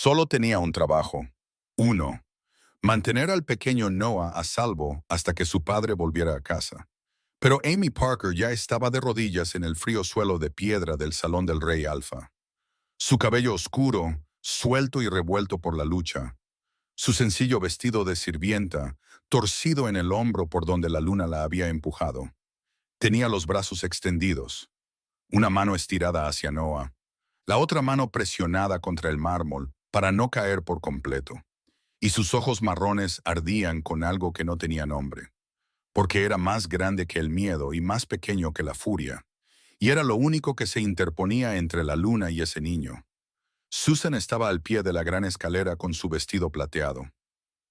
Solo tenía un trabajo. Uno, mantener al pequeño Noah a salvo hasta que su padre volviera a casa. Pero Amy Parker ya estaba de rodillas en el frío suelo de piedra del salón del rey Alpha. Su cabello oscuro, suelto y revuelto por la lucha. Su sencillo vestido de sirvienta, torcido en el hombro por donde la luna la había empujado. Tenía los brazos extendidos, una mano estirada hacia Noah, la otra mano presionada contra el mármol para no caer por completo. Y sus ojos marrones ardían con algo que no tenía nombre, porque era más grande que el miedo y más pequeño que la furia, y era lo único que se interponía entre la luna y ese niño. Susan estaba al pie de la gran escalera con su vestido plateado.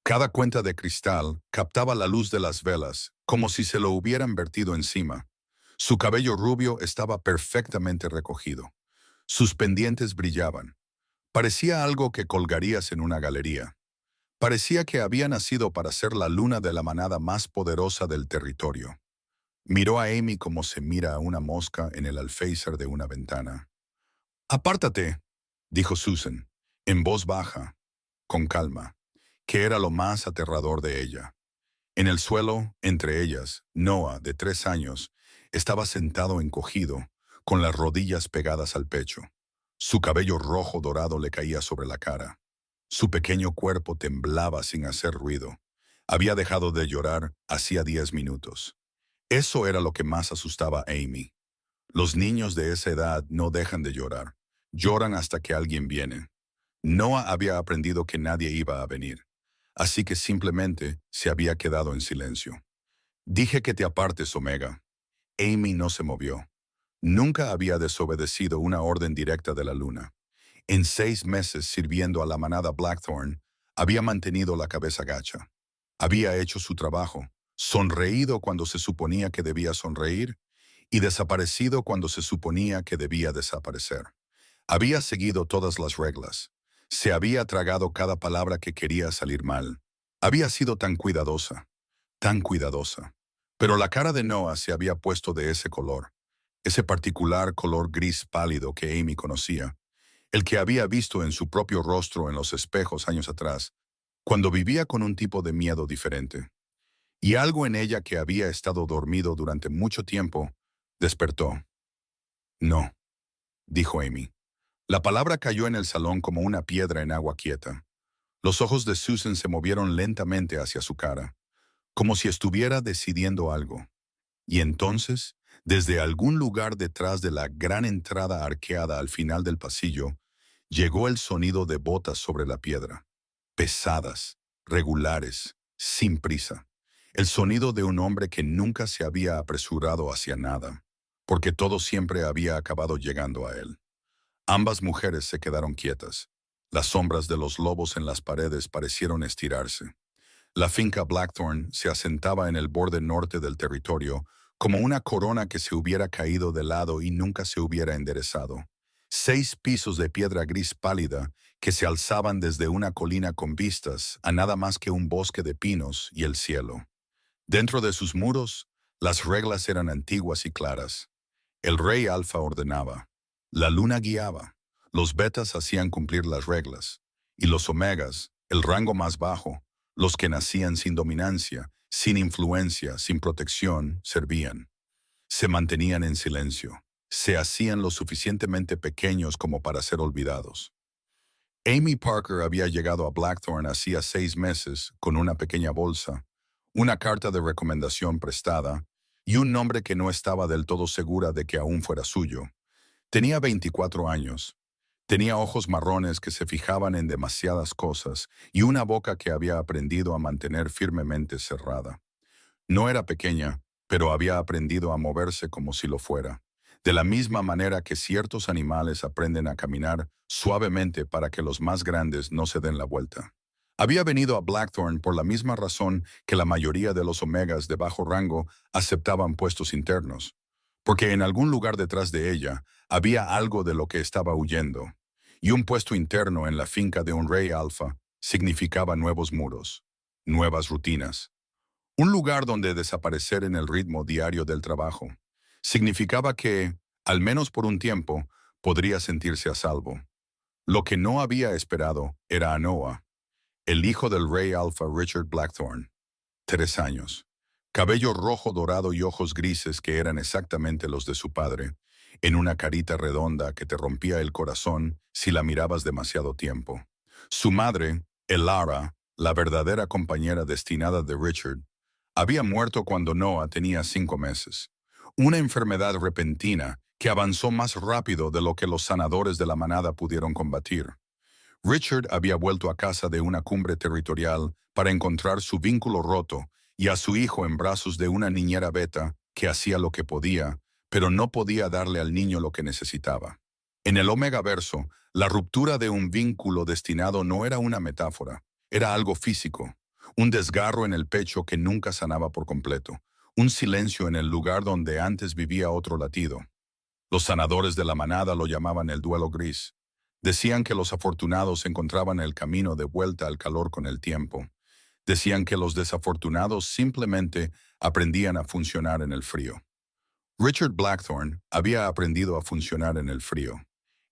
Cada cuenta de cristal captaba la luz de las velas, como si se lo hubieran vertido encima. Su cabello rubio estaba perfectamente recogido. Sus pendientes brillaban. Parecía algo que colgarías en una galería. Parecía que había nacido para ser la luna de la manada más poderosa del territorio. Miró a Amy como se mira a una mosca en el alféizar de una ventana. «Apártate», dijo Susan, en voz baja, con calma, que era lo más aterrador de ella. En el suelo, entre ellas, Noah, de 3 años, estaba sentado encogido, con las rodillas pegadas al pecho. Su cabello rojo dorado le caía sobre la cara. Su pequeño cuerpo temblaba sin hacer ruido. Había dejado de llorar hacía 10 minutos. Eso era lo que más asustaba a Amy. Los niños de esa edad no dejan de llorar. Lloran hasta que alguien viene. Noah había aprendido que nadie iba a venir, así que simplemente se había quedado en silencio. «Dije que te apartes, Omega». Amy no se movió. Nunca había desobedecido una orden directa de la luna. En 6 meses sirviendo a la manada Blackthorn, había mantenido la cabeza gacha. Había hecho su trabajo, sonreído cuando se suponía que debía sonreír y desaparecido cuando se suponía que debía desaparecer. Había seguido todas las reglas. Se había tragado cada palabra que quería salir mal. Había sido tan cuidadosa, tan cuidadosa. Pero la cara de Noah se había puesto de ese color, ese particular color gris pálido que Amy conocía, el que había visto en su propio rostro en los espejos años atrás, cuando vivía con un tipo de miedo diferente. Y algo en ella que había estado dormido durante mucho tiempo, despertó. «No», dijo Amy. La palabra cayó en el salón como una piedra en agua quieta. Los ojos de Susan se movieron lentamente hacia su cara, como si estuviera decidiendo algo. Y entonces, desde algún lugar detrás de la gran entrada arqueada al final del pasillo, llegó el sonido de botas sobre la piedra, pesadas, regulares, sin prisa. El sonido de un hombre que nunca se había apresurado hacia nada, porque todo siempre había acabado llegando a él. Ambas mujeres se quedaron quietas. Las sombras de los lobos en las paredes parecieron estirarse. La finca Blackthorn se asentaba en el borde norte del territorio, como una corona que se hubiera caído de lado y nunca se hubiera enderezado. 6 pisos de piedra gris pálida que se alzaban desde una colina con vistas a nada más que un bosque de pinos y el cielo. Dentro de sus muros, las reglas eran antiguas y claras. El rey Alfa ordenaba. La luna guiaba. Los betas hacían cumplir las reglas. Y los omegas, el rango más bajo, los que nacían sin dominancia, sin influencia, sin protección, servían. Se mantenían en silencio. Se hacían lo suficientemente pequeños como para ser olvidados. Amy Parker había llegado a Blackthorn hacía 6 meses con una pequeña bolsa, una carta de recomendación prestada y un nombre que no estaba del todo segura de que aún fuera suyo. Tenía 24 años. Tenía ojos marrones que se fijaban en demasiadas cosas y una boca que había aprendido a mantener firmemente cerrada. No era pequeña, pero había aprendido a moverse como si lo fuera, de la misma manera que ciertos animales aprenden a caminar suavemente para que los más grandes no se den la vuelta. Había venido a Blackthorn por la misma razón que la mayoría de los omegas de bajo rango aceptaban puestos internos, porque en algún lugar detrás de ella había algo de lo que estaba huyendo, y un puesto interno en la finca de un rey alfa significaba nuevos muros, nuevas rutinas. Un lugar donde desaparecer en el ritmo diario del trabajo significaba que, al menos por un tiempo, podría sentirse a salvo. Lo que no había esperado era a Noah, el hijo del rey Alpha Richard Blackthorne, 3 años, cabello rojo dorado y ojos grises que eran exactamente los de su padre, en una carita redonda que te rompía el corazón si la mirabas demasiado tiempo. Su madre, Elara, la verdadera compañera destinada de Richard, había muerto cuando Noah tenía 5 meses. Una enfermedad repentina que avanzó más rápido de lo que los sanadores de la manada pudieron combatir. Richard había vuelto a casa de una cumbre territorial para encontrar su vínculo roto y a su hijo en brazos de una niñera beta que hacía lo que podía, pero no podía darle al niño lo que necesitaba. En el Omega Verso, la ruptura de un vínculo destinado no era una metáfora, era algo físico, un desgarro en el pecho que nunca sanaba por completo, un silencio en el lugar donde antes vivía otro latido. Los sanadores de la manada lo llamaban el duelo gris. Decían que los afortunados encontraban el camino de vuelta al calor con el tiempo. Decían que los desafortunados simplemente aprendían a funcionar en el frío. Richard Blackthorne había aprendido a funcionar en el frío.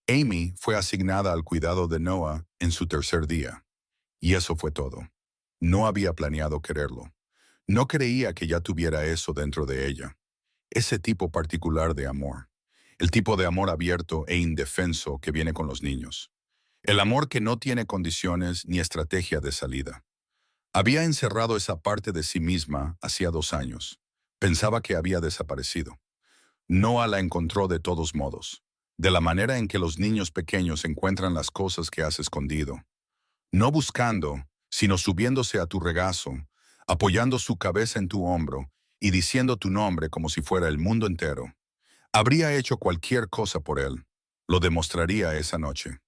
Amy fue asignada al cuidado de Noah en su tercer día. Y eso fue todo. No había planeado quererlo. No creía que ya tuviera eso dentro de ella. Ese tipo particular de amor. El tipo de amor abierto e indefenso que viene con los niños. El amor que no tiene condiciones ni estrategia de salida. Había encerrado esa parte de sí misma hacía 2 años. Pensaba que había desaparecido. Noah la encontró de todos modos. De la manera en que los niños pequeños encuentran las cosas que has escondido. No buscando, sino subiéndose a tu regazo, apoyando su cabeza en tu hombro y diciendo tu nombre como si fuera el mundo entero. Habría hecho cualquier cosa por él. Lo demostraría esa noche.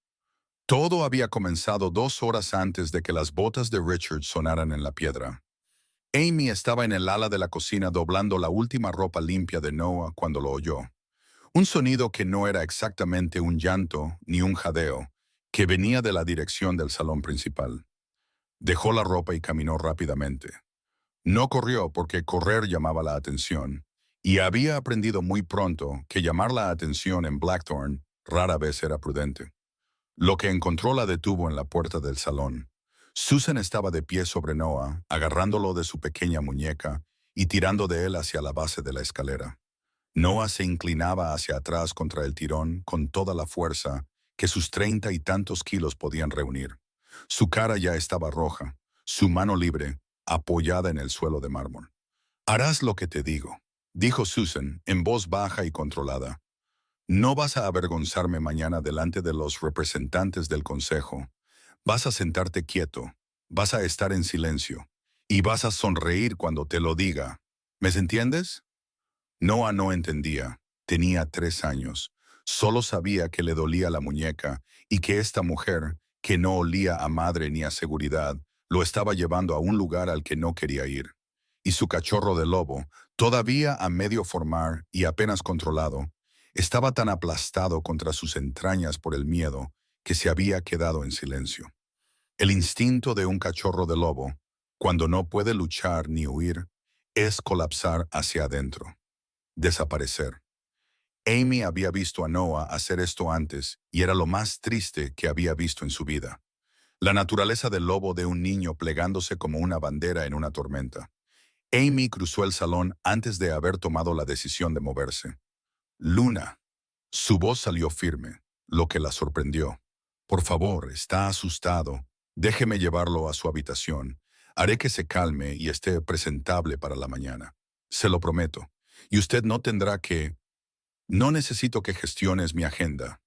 Todo había comenzado 2 horas antes de que las botas de Richard sonaran en la piedra. Amy estaba en el ala de la cocina doblando la última ropa limpia de Noah cuando lo oyó. Un sonido que no era exactamente un llanto ni un jadeo, que venía de la dirección del salón principal. Dejó la ropa y caminó rápidamente. No corrió porque correr llamaba la atención, y había aprendido muy pronto que llamar la atención en Blackthorne rara vez era prudente. Lo que encontró la detuvo en la puerta del salón. Susan estaba de pie sobre Noah, agarrándolo de su pequeña muñeca y tirando de él hacia la base de la escalera. Noah se inclinaba hacia atrás contra el tirón con toda la fuerza que sus 30 y tantos kilos podían reunir. Su cara ya estaba roja, su mano libre, apoyada en el suelo de mármol. «Harás lo que te digo», dijo Susan en voz baja y controlada. «No vas a avergonzarme mañana delante de los representantes del consejo. Vas a sentarte quieto, vas a estar en silencio, y vas a sonreír cuando te lo diga. ¿Me entiendes?» Noah no entendía. Tenía 3 años. Solo sabía que le dolía la muñeca y que esta mujer, que no olía a madre ni a seguridad, lo estaba llevando a un lugar al que no quería ir. Y su cachorro de lobo, todavía a medio formar y apenas controlado, estaba tan aplastado contra sus entrañas por el miedo que se había quedado en silencio. El instinto de un cachorro de lobo, cuando no puede luchar ni huir, es colapsar hacia adentro. Desaparecer. Amy había visto a Noah hacer esto antes y era lo más triste que había visto en su vida. La naturaleza del lobo de un niño plegándose como una bandera en una tormenta. Amy cruzó el salón antes de haber tomado la decisión de moverse. «Luna». Su voz salió firme, lo que la sorprendió. «Por favor, está asustado. Déjeme llevarlo a su habitación. Haré que se calme y esté presentable para la mañana. Se lo prometo. Y usted no tendrá que... No necesito que gestiones mi agenda»,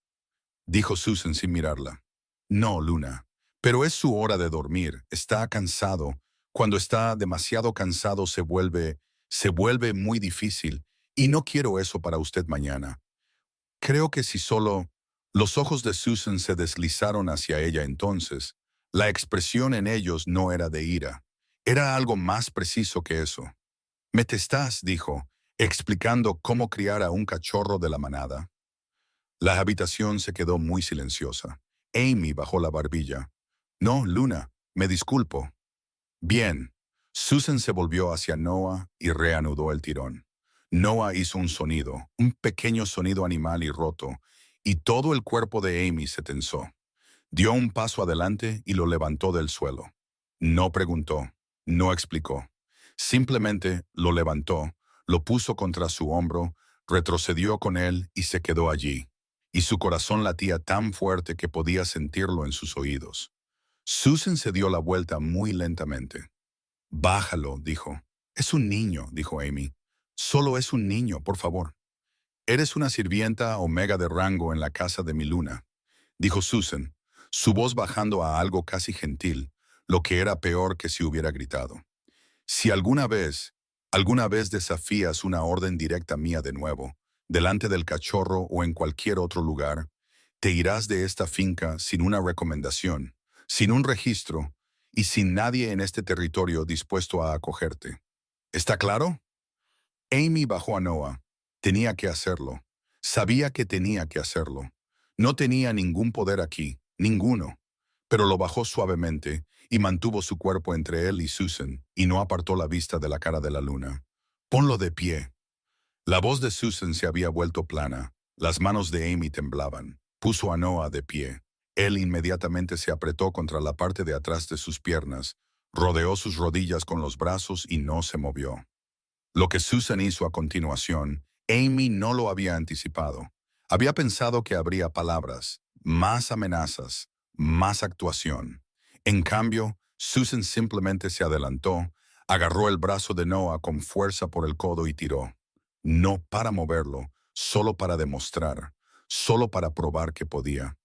dijo Susan sin mirarla. «No, Luna. Pero es su hora de dormir. Está cansado. Cuando está demasiado cansado se vuelve muy difícil. Y no quiero eso para usted mañana. Creo que si solo...» Los ojos de Susan se deslizaron hacia ella entonces. La expresión en ellos no era de ira. Era algo más preciso que eso. «¿Me te estás?» dijo, explicando cómo criar a un cachorro de la manada. La habitación se quedó muy silenciosa. Amy bajó la barbilla. «No, Luna, me disculpo». «Bien». Susan se volvió hacia Noah y reanudó el tirón. Noah hizo un sonido, un pequeño sonido animal y roto, y todo el cuerpo de Amy se tensó. Dio un paso adelante y lo levantó del suelo. No preguntó, no explicó. Simplemente lo levantó, lo puso contra su hombro, retrocedió con él y se quedó allí. Y su corazón latía tan fuerte que podía sentirlo en sus oídos. Susan se dio la vuelta muy lentamente. Bájalo, dijo. Es un niño, dijo Amy. Solo es un niño, por favor. Eres una sirvienta omega de rango en la casa de mi luna, dijo Susan, su voz bajando a algo casi gentil, lo que era peor que si hubiera gritado. Si alguna vez desafías una orden directa mía de nuevo, delante del cachorro o en cualquier otro lugar, te irás de esta finca sin una recomendación, sin un registro y sin nadie en este territorio dispuesto a acogerte. ¿Está claro? Amy bajó a Noah. Tenía que hacerlo. Sabía que tenía que hacerlo. No tenía ningún poder aquí, ninguno. Pero lo bajó suavemente y mantuvo su cuerpo entre él y Susan, y no apartó la vista de la cara de la luna. Ponlo de pie. La voz de Susan se había vuelto plana. Las manos de Amy temblaban. Puso a Noah de pie. Él inmediatamente se apretó contra la parte de atrás de sus piernas, rodeó sus rodillas con los brazos y no se movió. Lo que Susan hizo a continuación, Amy no lo había anticipado. Había pensado que habría palabras, más amenazas, más actuación. En cambio, Susan simplemente se adelantó, agarró el brazo de Noah con fuerza por el codo y tiró. No para moverlo, solo para demostrar, solo para probar que podía.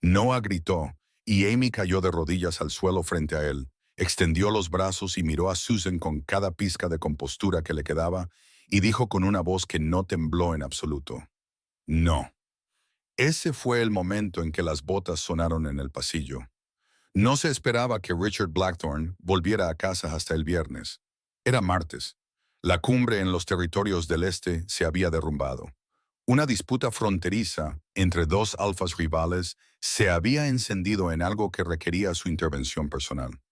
Noah gritó, y Amy cayó de rodillas al suelo frente a él. Extendió los brazos y miró a Susan con cada pizca de compostura que le quedaba, y dijo con una voz que no tembló en absoluto. No. Ese fue el momento en que las botas sonaron en el pasillo. No se esperaba que Richard Blackthorne volviera a casa hasta el viernes. Era martes. La cumbre en los territorios del este se había derrumbado. Una disputa fronteriza entre dos alfas rivales se había encendido en algo que requería su intervención personal.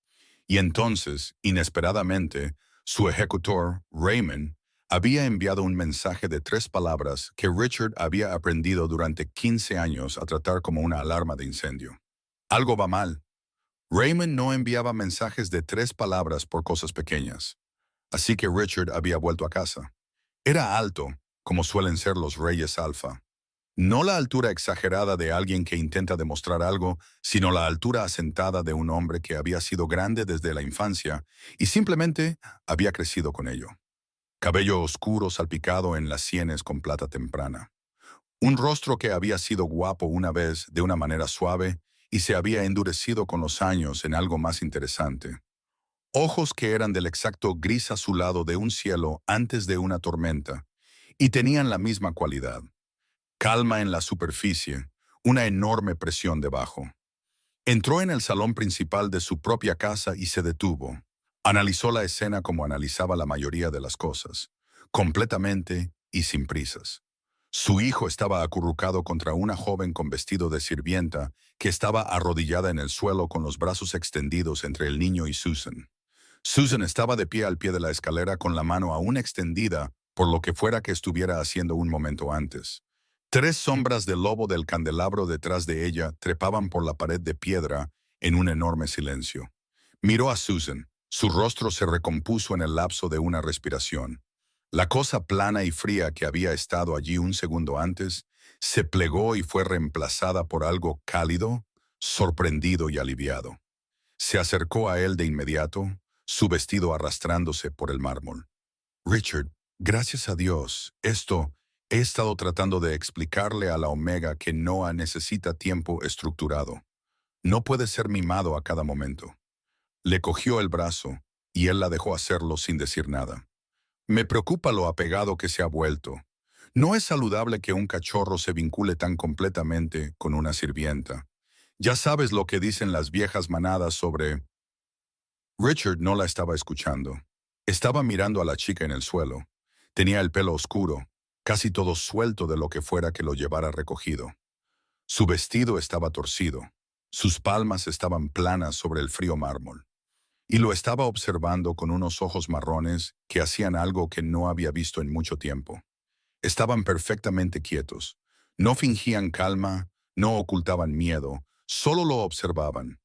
Y entonces, inesperadamente, su ejecutor, Raymond, había enviado un mensaje de 3 palabras que Richard había aprendido durante 15 años a tratar como una alarma de incendio. Algo va mal. Raymond no enviaba mensajes de 3 palabras por cosas pequeñas. Así que Richard había vuelto a casa. Era alto, como suelen ser los reyes alfa. No la altura exagerada de alguien que intenta demostrar algo, sino la altura asentada de un hombre que había sido grande desde la infancia y simplemente había crecido con ello. Cabello oscuro salpicado en las sienes con plata temprana. Un rostro que había sido guapo una vez de una manera suave y se había endurecido con los años en algo más interesante. Ojos que eran del exacto gris azulado de un cielo antes de una tormenta y tenían la misma cualidad. Calma en la superficie, una enorme presión debajo. Entró en el salón principal de su propia casa y se detuvo. Analizó la escena como analizaba la mayoría de las cosas, completamente y sin prisas. Su hijo estaba acurrucado contra una joven con vestido de sirvienta que estaba arrodillada en el suelo con los brazos extendidos entre el niño y Susan. Susan estaba de pie al pie de la escalera con la mano aún extendida por lo que fuera que estuviera haciendo un momento antes. 3 sombras de lobo del candelabro detrás de ella trepaban por la pared de piedra en un enorme silencio. Miró a Susan. Su rostro se recompuso en el lapso de una respiración. La cosa plana y fría que había estado allí un segundo antes se plegó y fue reemplazada por algo cálido, sorprendido y aliviado. Se acercó a él de inmediato, su vestido arrastrándose por el mármol. Richard, gracias a Dios, he estado tratando de explicarle a la Omega que Noah necesita tiempo estructurado. No puede ser mimado a cada momento. Le cogió el brazo y él la dejó hacerlo sin decir nada. Me preocupa lo apegado que se ha vuelto. No es saludable que un cachorro se vincule tan completamente con una sirvienta. Ya sabes lo que dicen las viejas manadas sobre... Richard no la estaba escuchando. Estaba mirando a la chica en el suelo. Tenía el pelo oscuro, casi todo suelto de lo que fuera que lo llevara recogido. Su vestido estaba torcido. Sus palmas estaban planas sobre el frío mármol. Y lo estaba observando con unos ojos marrones que hacían algo que no había visto en mucho tiempo. Estaban perfectamente quietos. No fingían calma, no ocultaban miedo, Solo lo observaban,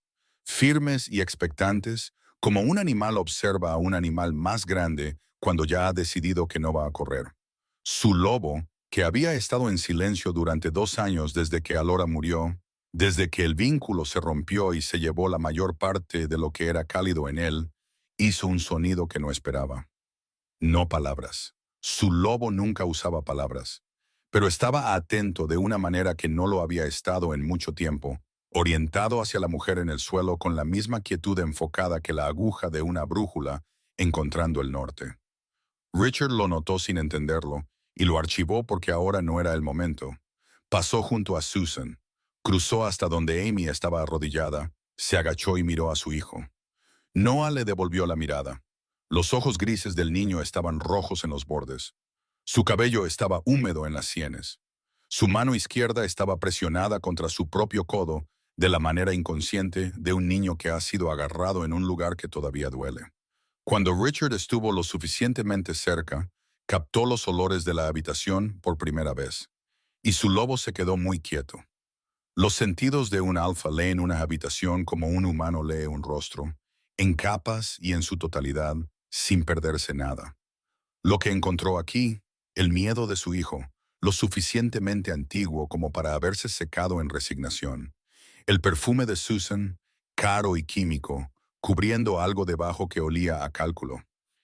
firmes y expectantes, como un animal observa a un animal más grande cuando ya ha decidido que no va a correr. Su lobo, que había estado en silencio durante 2 años desde que Alora murió, desde que el vínculo se rompió y se llevó la mayor parte de lo que era cálido en él, hizo un sonido que no esperaba. No palabras. Su lobo nunca usaba palabras, pero estaba atento de una manera que no lo había estado en mucho tiempo, orientado hacia la mujer en el suelo con la misma quietud enfocada que la aguja de una brújula encontrando el norte. Richard lo notó sin entenderlo y lo archivó porque ahora no era el momento. Pasó junto a Susan, cruzó hasta donde Amy estaba arrodillada, se agachó y miró a su hijo. Noah le devolvió la mirada. Los ojos grises del niño estaban rojos en los bordes. Su cabello estaba húmedo en las sienes. Su mano izquierda estaba presionada contra su propio codo de la manera inconsciente de un niño que ha sido agarrado en un lugar que todavía duele. Cuando Richard estuvo lo suficientemente cerca, captó los olores de la habitación por primera vez, y su lobo se quedó muy quieto. Los sentidos de un alfa leen una habitación como un humano lee un rostro, en capas y en su totalidad, sin perderse nada. Lo que encontró aquí, el miedo de su hijo, lo suficientemente antiguo como para haberse secado en resignación. El perfume de Susan, caro y químico, cubriendo algo debajo que olía a cálculo.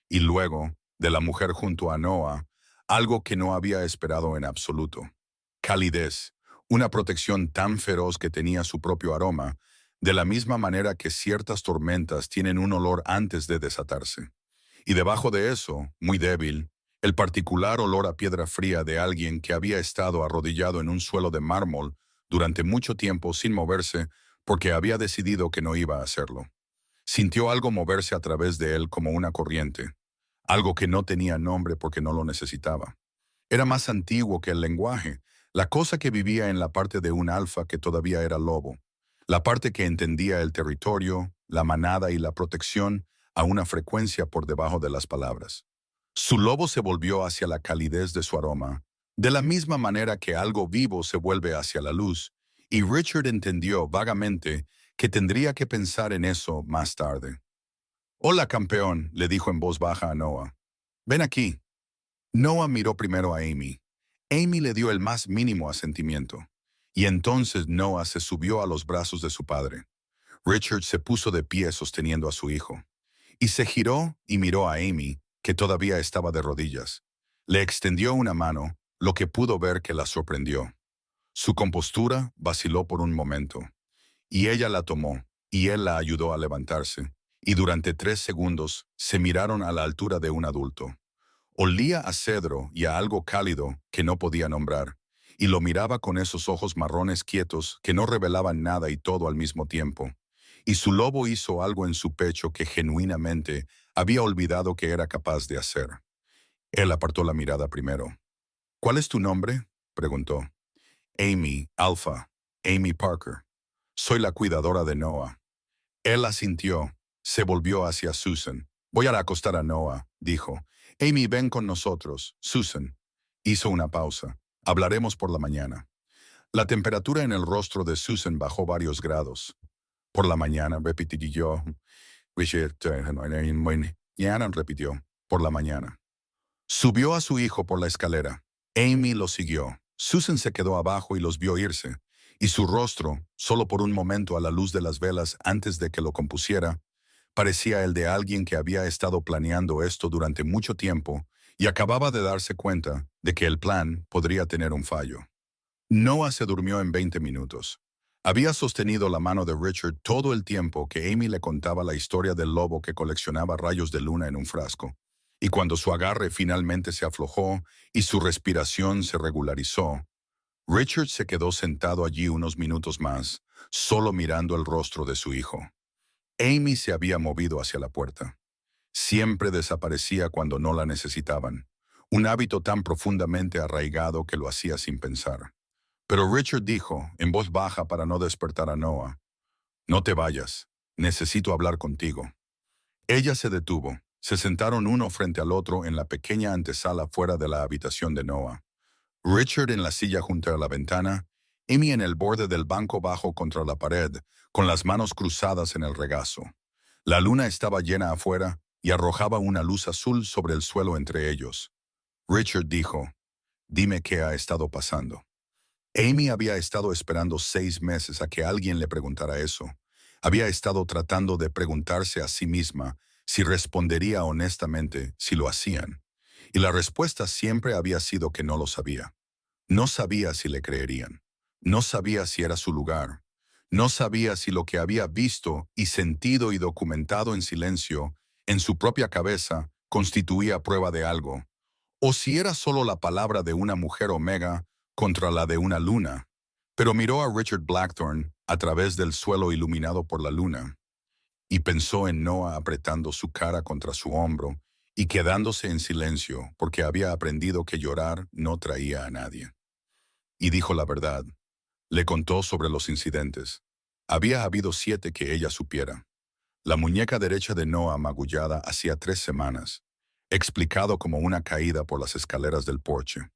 Y luego, de la mujer junto a Noah, algo que no había esperado en absoluto. Calidez, una protección tan feroz que tenía su propio aroma, de la misma manera que ciertas tormentas tienen un olor antes de desatarse. Y debajo de eso, muy débil, el particular olor a piedra fría de alguien que había estado arrodillado en un suelo de mármol durante mucho tiempo sin moverse porque había decidido que no iba a hacerlo. Sintió algo moverse a través de él como una corriente, algo que no tenía nombre porque no lo necesitaba. Era más antiguo que el lenguaje, la cosa que vivía en la parte de un alfa que todavía era lobo, la parte que entendía el territorio, la manada y la protección a una frecuencia por debajo de las palabras. Su lobo se volvió hacia la calidez de su aroma, de la misma manera que algo vivo se vuelve hacia la luz, y Richard entendió vagamente que tendría que pensar en eso más tarde. «Hola, campeón», le dijo en voz baja a Noah. «Ven aquí». Noah miró primero a Amy. Amy le dio el más mínimo asentimiento. Y entonces Noah se subió a los brazos de su padre. Richard se puso de pie sosteniendo a su hijo. Y se giró y miró a Amy, que todavía estaba de rodillas. Le extendió una mano, lo que pudo ver que la sorprendió. Su compostura vaciló por un momento. Y ella la tomó, y él la ayudó a levantarse. Y durante 3 segundos se miraron a la altura de un adulto. Olía a cedro y a algo cálido que no podía nombrar, y lo miraba con esos ojos marrones quietos que no revelaban nada y todo al mismo tiempo. Y su lobo hizo algo en su pecho que genuinamente había olvidado que era capaz de hacer. Él apartó la mirada primero. «¿Cuál es tu nombre?», preguntó. «Amy, Alpha, Amy Parker. Soy la cuidadora de Noah». Él asintió. Se volvió hacia Susan. «Voy a acostar a Noah», dijo. «Amy, ven con nosotros». «Susan». Hizo una pausa. «Hablaremos por la mañana». La temperatura en el rostro de Susan bajó varios grados. «Por la mañana», repitió. Mañana, repitió. «Por la mañana». Subió a su hijo por la escalera. Amy lo siguió. Susan se quedó abajo y los vio irse. Y su rostro, solo por un momento a la luz de las velas antes de que lo compusiera, parecía el de alguien que había estado planeando esto durante mucho tiempo y acababa de darse cuenta de que el plan podría tener un fallo. Noah se durmió en 20 minutos. Había sostenido la mano de Richard todo el tiempo que Amy le contaba la historia del lobo que coleccionaba rayos de luna en un frasco. Y cuando su agarre finalmente se aflojó y su respiración se regularizó, Richard se quedó sentado allí unos minutos más, solo mirando el rostro de su hijo. Amy se había movido hacia la puerta. Siempre desaparecía cuando no la necesitaban, un hábito tan profundamente arraigado que lo hacía sin pensar. Pero Richard dijo, en voz baja para no despertar a Noah, «No te vayas, necesito hablar contigo». Ella se detuvo. Se sentaron uno frente al otro en la pequeña antesala fuera de la habitación de Noah. Richard en la silla junto a la ventana, Amy en el borde del banco bajo contra la pared, con las manos cruzadas en el regazo. La luna estaba llena afuera y arrojaba una luz azul sobre el suelo entre ellos. Richard dijo, «Dime qué ha estado pasando». Amy había estado esperando 6 meses a que alguien le preguntara eso. Había estado tratando de preguntarse a sí misma si respondería honestamente si lo hacían. Y la respuesta siempre había sido que no lo sabía. No sabía si le creerían. No sabía si era su lugar. No sabía si lo que había visto y sentido y documentado en silencio, en su propia cabeza, constituía prueba de algo, o si era solo la palabra de una mujer omega contra la de una luna. Pero miró a Richard Blackthorne a través del suelo iluminado por la luna, y pensó en Noah apretando su cara contra su hombro y quedándose en silencio porque había aprendido que llorar no traía a nadie. Y dijo la verdad. Le contó sobre los incidentes. Había habido 7 que ella supiera. La muñeca derecha de Noah magullada hacía 3 semanas, explicado como una caída por las escaleras del porche.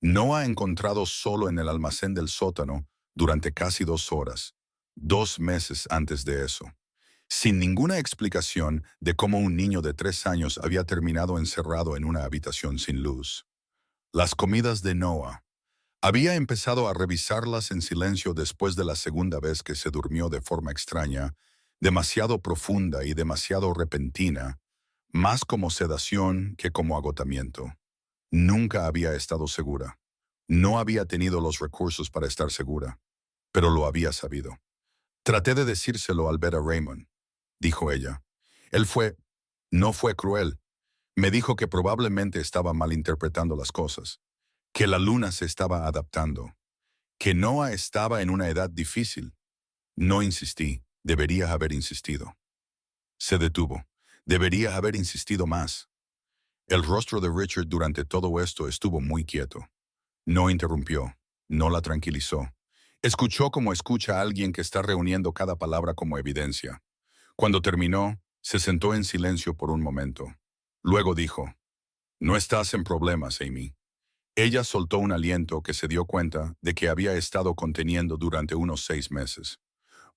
Noah encontrado solo en el almacén del sótano durante casi 2 horas, 2 meses antes de eso, sin ninguna explicación de cómo un niño de 3 años había terminado encerrado en una habitación sin luz. Las comidas de Noah. Había empezado a revisarlas en silencio después de la segunda vez que se durmió de forma extraña, demasiado profunda y demasiado repentina, más como sedación que como agotamiento. Nunca había estado segura. No había tenido los recursos para estar segura, pero lo había sabido. Traté de decírselo al ver a Raymond, dijo ella. Él no fue cruel. Me dijo que probablemente estaba malinterpretando las cosas, que la luna se estaba adaptando, que Noah estaba en una edad difícil. No insistí, debería haber insistido. Se detuvo. Debería haber insistido más. El rostro de Richard durante todo esto estuvo muy quieto. No interrumpió, no la tranquilizó. Escuchó como escucha a alguien que está reuniendo cada palabra como evidencia. Cuando terminó, se sentó en silencio por un momento. Luego dijo, «No estás en problemas, Amy». Ella soltó un aliento que se dio cuenta de que había estado conteniendo durante unos 6 meses.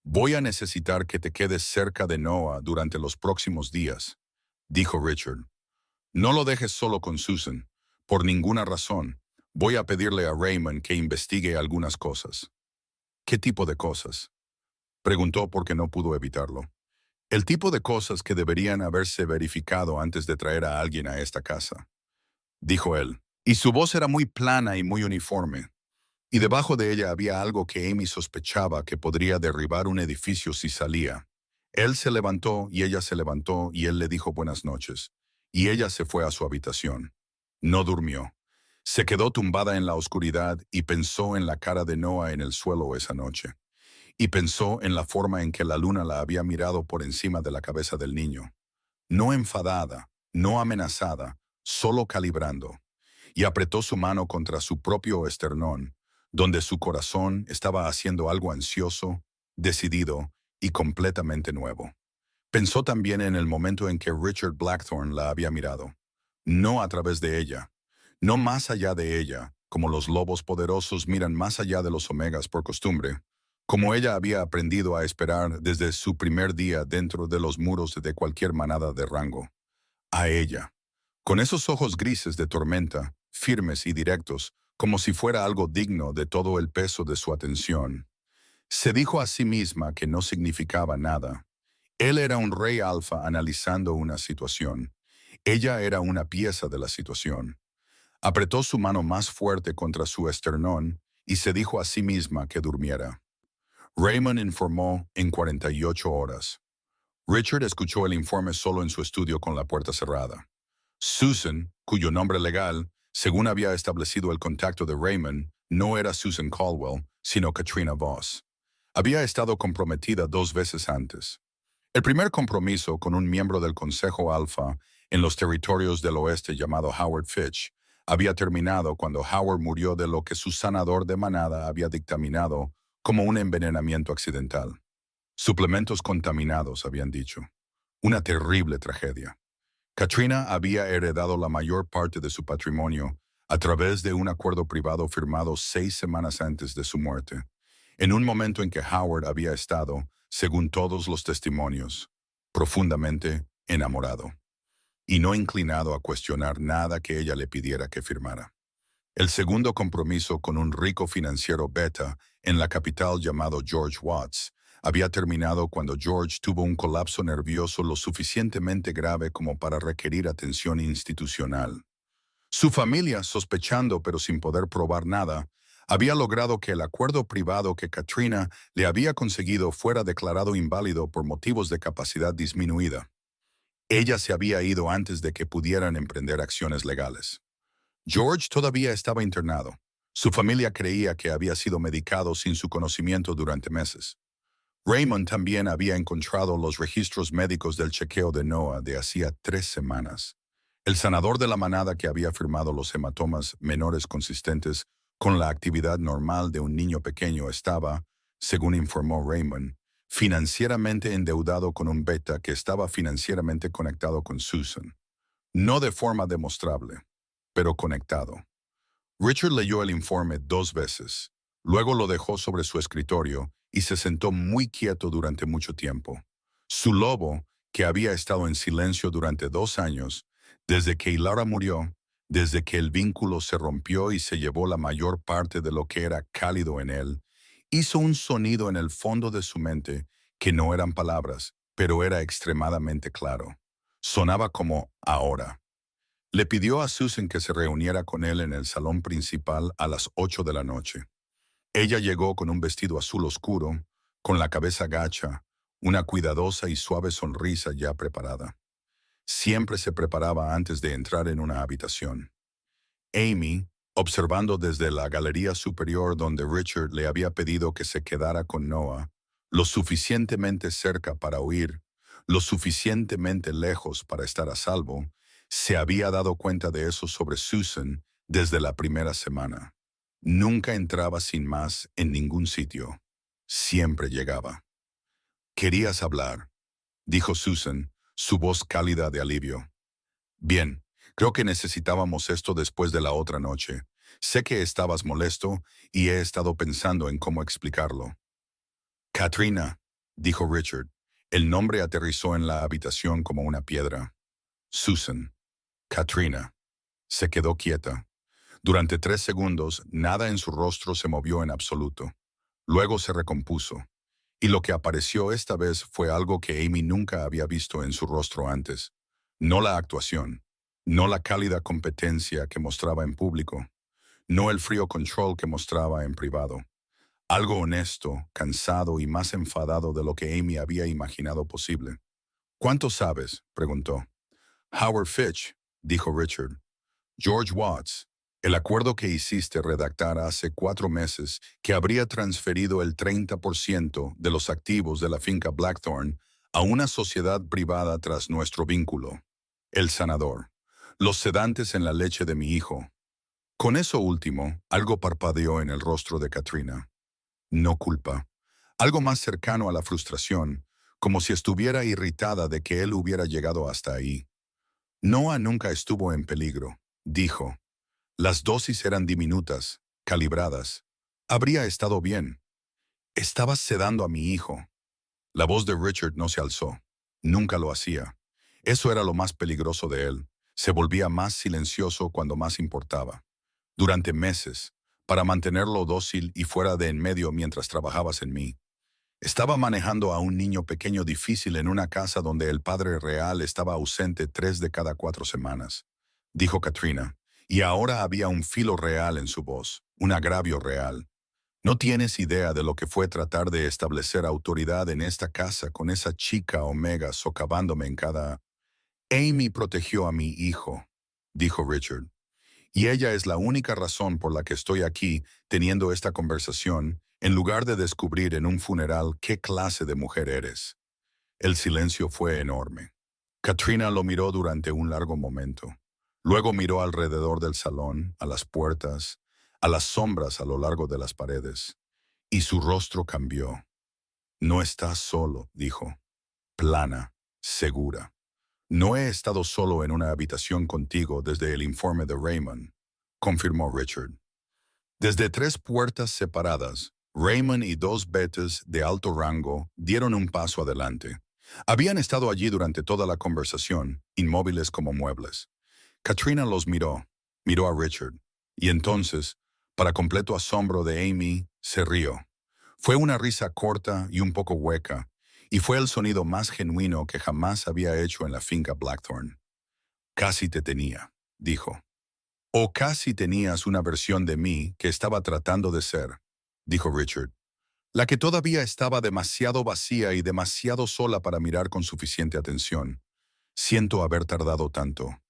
«Voy a necesitar que te quedes cerca de Noah durante los próximos días», dijo Richard. «No lo dejes solo con Susan. Por ninguna razón. Voy a pedirle a Raymond que investigue algunas cosas». «¿Qué tipo de cosas?», preguntó porque no pudo evitarlo. «El tipo de cosas que deberían haberse verificado antes de traer a alguien a esta casa», dijo él, y su voz era muy plana y muy uniforme. Y debajo de ella había algo que Amy sospechaba que podría derribar un edificio si salía. Él se levantó y ella se levantó y él le dijo buenas noches. Y ella se fue a su habitación. No durmió. Se quedó tumbada en la oscuridad y pensó en la cara de Noah en el suelo esa noche. Y pensó en la forma en que la luna la había mirado por encima de la cabeza del niño. No enfadada, no amenazada, solo calibrando. Y apretó su mano contra su propio esternón, donde su corazón estaba haciendo algo ansioso, decidido y completamente nuevo. Pensó también en el momento en que Richard Blackthorne la había mirado. No a través de ella, no más allá de ella, como los lobos poderosos miran más allá de los omegas por costumbre, como ella había aprendido a esperar desde su primer día dentro de los muros de cualquier manada de rango. A ella, con esos ojos grises de tormenta, firmes y directos, como si fuera algo digno de todo el peso de su atención. Se dijo a sí misma que no significaba nada. Él era un rey alfa analizando una situación. Ella era una pieza de la situación. Apretó su mano más fuerte contra su esternón y se dijo a sí misma que durmiera. Raymond informó en 48 horas. Richard escuchó el informe solo en su estudio con la puerta cerrada. Susan, cuyo nombre legal, según había establecido el contacto de Raymond, no era Susan Caldwell, sino Katrina Voss. Había estado comprometida 2 veces antes. El primer compromiso con un miembro del Consejo Alfa en los territorios del oeste llamado Howard Fitch había terminado cuando Howard murió de lo que su sanador de manada había dictaminado como un envenenamiento accidental. Suplementos contaminados, habían dicho. Una terrible tragedia. Katrina había heredado la mayor parte de su patrimonio a través de un acuerdo privado firmado 6 semanas antes de su muerte, en un momento en que Howard había estado, según todos los testimonios, profundamente enamorado y no inclinado a cuestionar nada que ella le pidiera que firmara. El segundo compromiso con un rico financiero beta en la capital llamado George Watts había terminado cuando George tuvo un colapso nervioso lo suficientemente grave como para requerir atención institucional. Su familia, sospechando pero sin poder probar nada, había logrado que el acuerdo privado que Katrina le había conseguido fuera declarado inválido por motivos de capacidad disminuida. Ella se había ido antes de que pudieran emprender acciones legales. George todavía estaba internado. Su familia creía que había sido medicado sin su conocimiento durante meses. Raymond también había encontrado los registros médicos del chequeo de Noah de hacía 3 semanas. El sanador de la manada que había firmado los hematomas menores consistentes con la actividad normal de un niño pequeño estaba, según informó Raymond, financieramente endeudado con un beta que estaba financieramente conectado con Susan. No de forma demostrable, pero conectado. Richard leyó el informe 2 veces, luego lo dejó sobre su escritorio y se sentó muy quieto durante mucho tiempo. Su lobo, que había estado en silencio durante 2 años, desde que Ilara murió, desde que el vínculo se rompió y se llevó la mayor parte de lo que era cálido en él, hizo un sonido en el fondo de su mente que no eran palabras, pero era extremadamente claro. Sonaba como ahora. Le pidió a Susan que se reuniera con él en el salón principal a las 8 de la noche. Ella llegó con un vestido azul oscuro, con la cabeza gacha, una cuidadosa y suave sonrisa ya preparada. Siempre se preparaba antes de entrar en una habitación. Amy, observando desde la galería superior donde Richard le había pedido que se quedara con Noah, lo suficientemente cerca para oír, lo suficientemente lejos para estar a salvo, se había dado cuenta de eso sobre Susan desde la primera semana. Nunca entraba sin más en ningún sitio. Siempre llegaba. «Querías hablar», dijo Susan, su voz cálida de alivio. «Bien, creo que necesitábamos esto después de la otra noche. Sé que estabas molesto y he estado pensando en cómo explicarlo». «Katrina», dijo Richard. El nombre aterrizó en la habitación como una piedra. «Susan. Katrina». Se quedó quieta. Durante 3 segundos, nada en su rostro se movió en absoluto. Luego se recompuso. Y lo que apareció esta vez fue algo que Amy nunca había visto en su rostro antes. No la actuación, no la cálida competencia que mostraba en público, no el frío control que mostraba en privado. Algo honesto, cansado y más enfadado de lo que Amy había imaginado posible. «¿Cuánto sabes?», preguntó. «Howard Fitch», dijo Richard. «George Watts. El acuerdo que hiciste redactar hace 4 meses que habría transferido el 30% de los activos de la finca Blackthorn a una sociedad privada tras nuestro vínculo. El sanador. Los sedantes en la leche de mi hijo». Con eso último, algo parpadeó en el rostro de Katrina. No culpa. Algo más cercano a la frustración, como si estuviera irritada de que él hubiera llegado hasta ahí. «Noah nunca estuvo en peligro», dijo. «Las dosis eran diminutas, calibradas. Habría estado bien. Estabas sedando a mi hijo». La voz de Richard no se alzó. Nunca lo hacía. Eso era lo más peligroso de él. Se volvía más silencioso cuando más importaba. Durante meses, para mantenerlo dócil y fuera de en medio mientras trabajabas en mí. Estaba manejando a un niño pequeño difícil en una casa donde el padre real estaba ausente 3 de cada 4 semanas, dijo Katrina, y ahora había un filo real en su voz, un agravio real. «No tienes idea de lo que fue tratar de establecer autoridad en esta casa con esa chica Omega socavándome en cada...». «Amy protegió a mi hijo», dijo Richard. «Y ella es la única razón por la que estoy aquí teniendo esta conversación, en lugar de descubrir en un funeral qué clase de mujer eres». El silencio fue enorme. Katrina lo miró durante un largo momento. Luego miró alrededor del salón, a las puertas, a las sombras a lo largo de las paredes. Y su rostro cambió. «No estás solo», dijo. «Plana, segura. No he estado solo en una habitación contigo desde el informe de Raymond», confirmó Richard. «Desde 3 puertas separadas, Raymond y dos betas de alto rango dieron un paso adelante. Habían estado allí durante toda la conversación, inmóviles como muebles. Katrina los miró a Richard, y entonces, para completo asombro de Amy, se rió. Fue una risa corta y un poco hueca, y fue el sonido más genuino que jamás había hecho en la finca Blackthorn. Casi te tenía, dijo. O casi tenías una versión de mí que estaba tratando de ser, dijo Richard. La que todavía estaba demasiado vacía y demasiado sola para mirar con suficiente atención. Siento haber tardado tanto.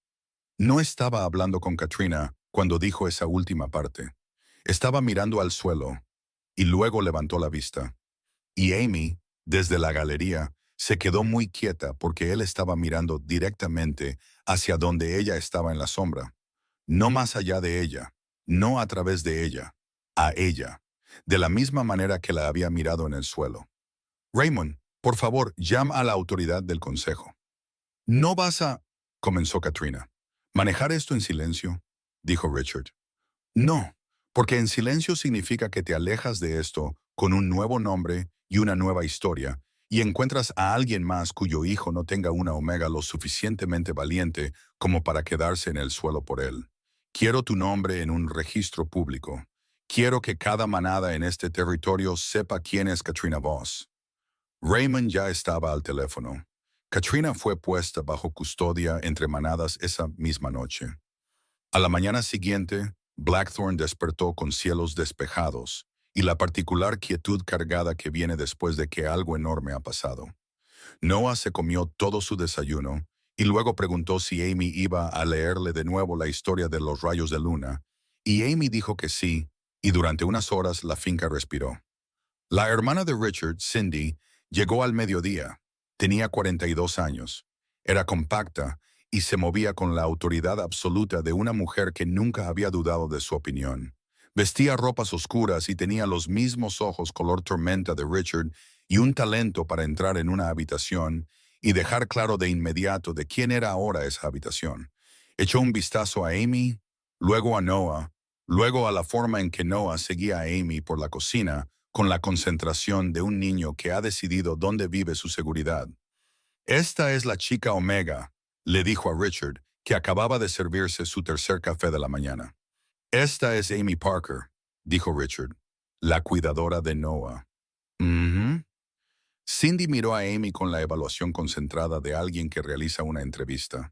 No estaba hablando con Katrina cuando dijo esa última parte. Estaba mirando al suelo, y luego levantó la vista. Y Amy, desde la galería, se quedó muy quieta porque él estaba mirando directamente hacia donde ella estaba en la sombra. No más allá de ella, no a través de ella, a ella, de la misma manera que la había mirado en el suelo. Raymond, por favor, llama a la autoridad del consejo. No vas a... comenzó Katrina. ¿Manejar esto en silencio? Dijo Richard. No, porque en silencio significa que te alejas de esto con un nuevo nombre y una nueva historia, y encuentras a alguien más cuyo hijo no tenga una omega lo suficientemente valiente como para quedarse en el suelo por él. Quiero tu nombre en un registro público. Quiero que cada manada en este territorio sepa quién es Katrina Voss. Raymond ya estaba al teléfono. Katrina fue puesta bajo custodia entre manadas esa misma noche. A la mañana siguiente, Blackthorn despertó con cielos despejados y la particular quietud cargada que viene después de que algo enorme ha pasado. Noah se comió todo su desayuno y luego preguntó si Amy iba a leerle de nuevo la historia de los rayos de luna, y Amy dijo que sí, y durante unas horas la finca respiró. La hermana de Richard, Cindy, llegó al mediodía. Tenía 42 años. Era compacta y se movía con la autoridad absoluta de una mujer que nunca había dudado de su opinión. Vestía ropas oscuras y tenía los mismos ojos color tormenta de Richard y un talento para entrar en una habitación y dejar claro de inmediato de quién era ahora esa habitación. Echó un vistazo a Amy, luego a Noah, luego a la forma en que Noah seguía a Amy por la cocina, con la concentración de un niño que ha decidido dónde vive su seguridad. Esta es la chica Omega, le dijo a Richard, que acababa de servirse su tercer café de la mañana. Esta es Amy Parker, dijo Richard, la cuidadora de Noah. "Ujú". Cindy miró a Amy con la evaluación concentrada de alguien que realiza una entrevista.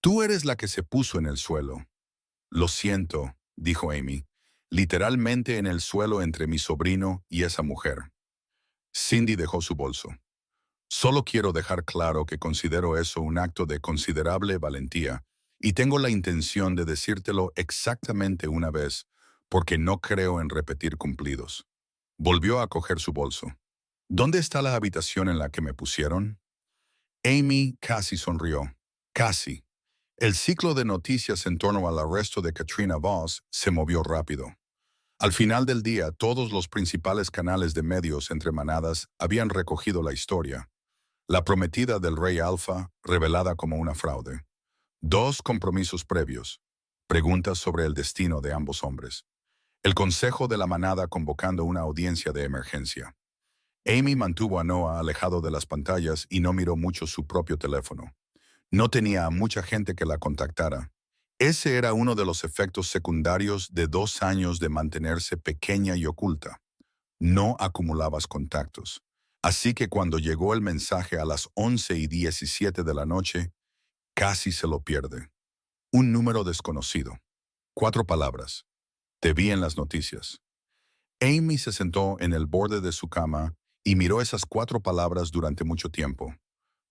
Tú eres la que se puso en el suelo. Lo siento, dijo Amy, literalmente en el suelo entre mi sobrino y esa mujer. Cindy dejó su bolso. Solo quiero dejar claro que considero eso un acto de considerable valentía, y tengo la intención de decírtelo exactamente una vez, porque no creo en repetir cumplidos. Volvió a coger su bolso. ¿Dónde está la habitación en la que me pusieron? Amy casi sonrió. Casi. El ciclo de noticias en torno al arresto de Katrina Voss se movió rápido. Al final del día, todos los principales canales de medios entre manadas habían recogido la historia. La prometida del rey Alfa, revelada como una fraude. Dos compromisos previos. Preguntas sobre el destino de ambos hombres. El consejo de la manada convocando una audiencia de emergencia. Amy mantuvo a Noah alejado de las pantallas y no miró mucho su propio teléfono. No tenía a mucha gente que la contactara. Ese era uno de los efectos secundarios de 2 años de mantenerse pequeña y oculta. No acumulabas contactos. Así que cuando llegó el mensaje a las 11:17 de la noche, casi se lo pierde. Un número desconocido. 4 palabras. Te vi en las noticias. Amy se sentó en el borde de su cama y miró esas 4 palabras durante mucho tiempo.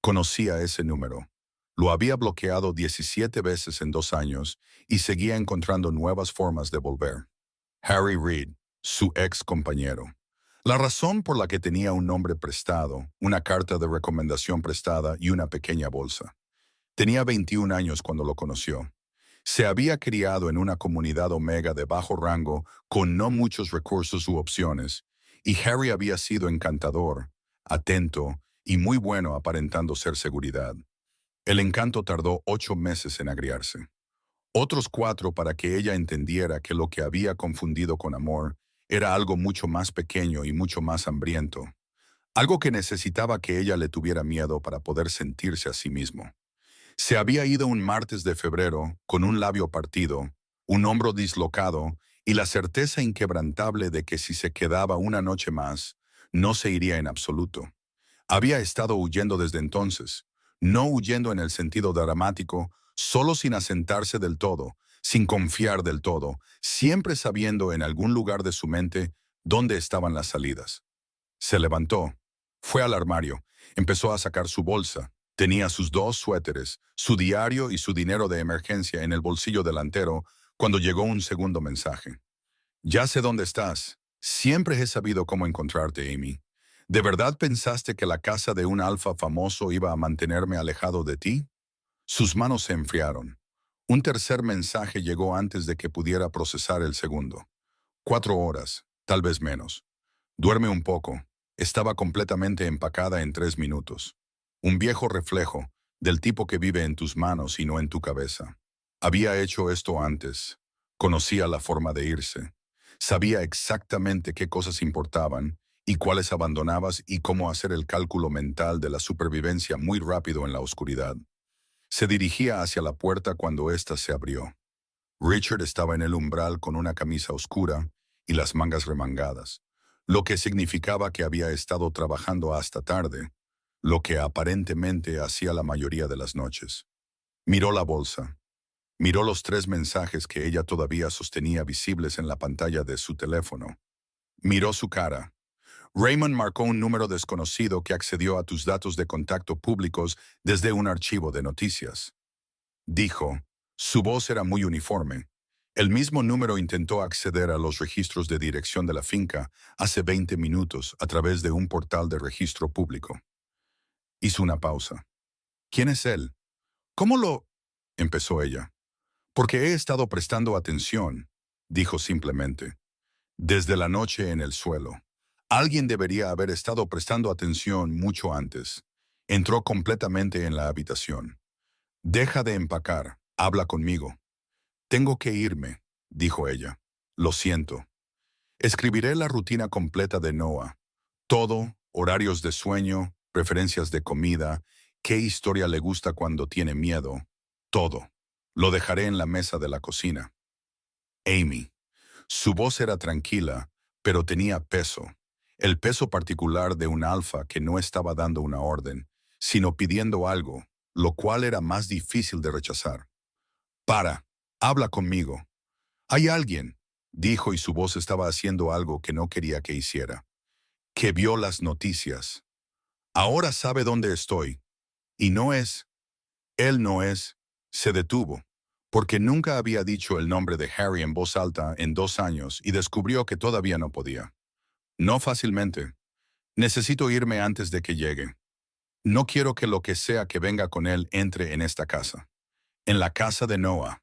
Conocía ese número. Lo había bloqueado 17 veces en 2 años y seguía encontrando nuevas formas de volver. Harry Reid, su ex compañero. La razón por la que tenía un nombre prestado, una carta de recomendación prestada y una pequeña bolsa. Tenía 21 años cuando lo conoció. Se había criado en una comunidad omega de bajo rango con no muchos recursos u opciones, y Harry había sido encantador, atento y muy bueno aparentando ser seguridad. El encanto tardó 8 meses en agriarse. Otros 4 para que ella entendiera que lo que había confundido con amor Era algo mucho más pequeño y mucho más hambriento. Algo que necesitaba que ella le tuviera miedo para poder sentirse a sí mismo. Se había ido un martes de febrero con un labio partido, un hombro dislocado y la certeza inquebrantable de que si se quedaba una noche más, no se iría en absoluto. Había estado huyendo desde entonces, no huyendo en el sentido dramático, solo sin asentarse del todo, sin confiar del todo, siempre sabiendo en algún lugar de su mente dónde estaban las salidas. Se levantó, fue al armario, empezó a sacar su bolsa. Tenía sus dos suéteres, su diario y su dinero de emergencia en el bolsillo delantero cuando llegó un segundo mensaje. Ya sé dónde estás. Siempre he sabido cómo encontrarte, Amy. ¿De verdad pensaste que la casa de un alfa famoso iba a mantenerme alejado de ti? Sus manos se enfriaron. Un tercer mensaje llegó antes de que pudiera procesar el segundo. 4 horas, tal vez menos. Duerme un poco. Estaba completamente empacada en 3 minutos. Un viejo reflejo, del tipo que vive en tus manos y no en tu cabeza. Había hecho esto antes. Conocía la forma de irse. Sabía exactamente qué cosas importaban y cuáles abandonabas y cómo hacer el cálculo mental de la supervivencia muy rápido en la oscuridad. Se dirigía hacia la puerta cuando ésta se abrió. Richard estaba en el umbral con una camisa oscura y las mangas remangadas, lo que significaba que había estado trabajando hasta tarde, lo que aparentemente hacía la mayoría de las noches. Miró la bolsa, miró los 3 mensajes que ella todavía sostenía visibles en la pantalla de su teléfono. Miró su cara. Raymond marcó un número desconocido que accedió a tus datos de contacto públicos desde un archivo de noticias. Dijo, su voz era muy uniforme. El mismo número intentó acceder a los registros de dirección de la finca hace 20 minutos a través de un portal de registro público. Hizo una pausa. ¿Quién es él? ¿Cómo lo...? Empezó ella. Porque he estado prestando atención, dijo simplemente. Desde la noche en el suelo. Alguien debería haber estado prestando atención mucho antes. Entró completamente en la habitación. Deja de empacar, habla conmigo. Tengo que irme, dijo ella. Lo siento. Escribiré la rutina completa de Noah. Todo, horarios de sueño, preferencias de comida, qué historia le gusta cuando tiene miedo. Todo. Lo dejaré en la mesa de la cocina. Amy. Su voz era tranquila, pero tenía peso. El peso particular de un alfa que no estaba dando una orden, sino pidiendo algo, lo cual era más difícil de rechazar. Para, habla conmigo. Hay alguien, dijo y su voz estaba haciendo algo que no quería que hiciera. Que vio las noticias. Ahora sabe dónde estoy. Y no es, él no es, se detuvo, porque nunca había dicho el nombre de Harry en voz alta en 2 años y descubrió que todavía no podía. No fácilmente. Necesito irme antes de que llegue. No quiero que lo que sea que venga con él entre en esta casa. En la casa de Noah.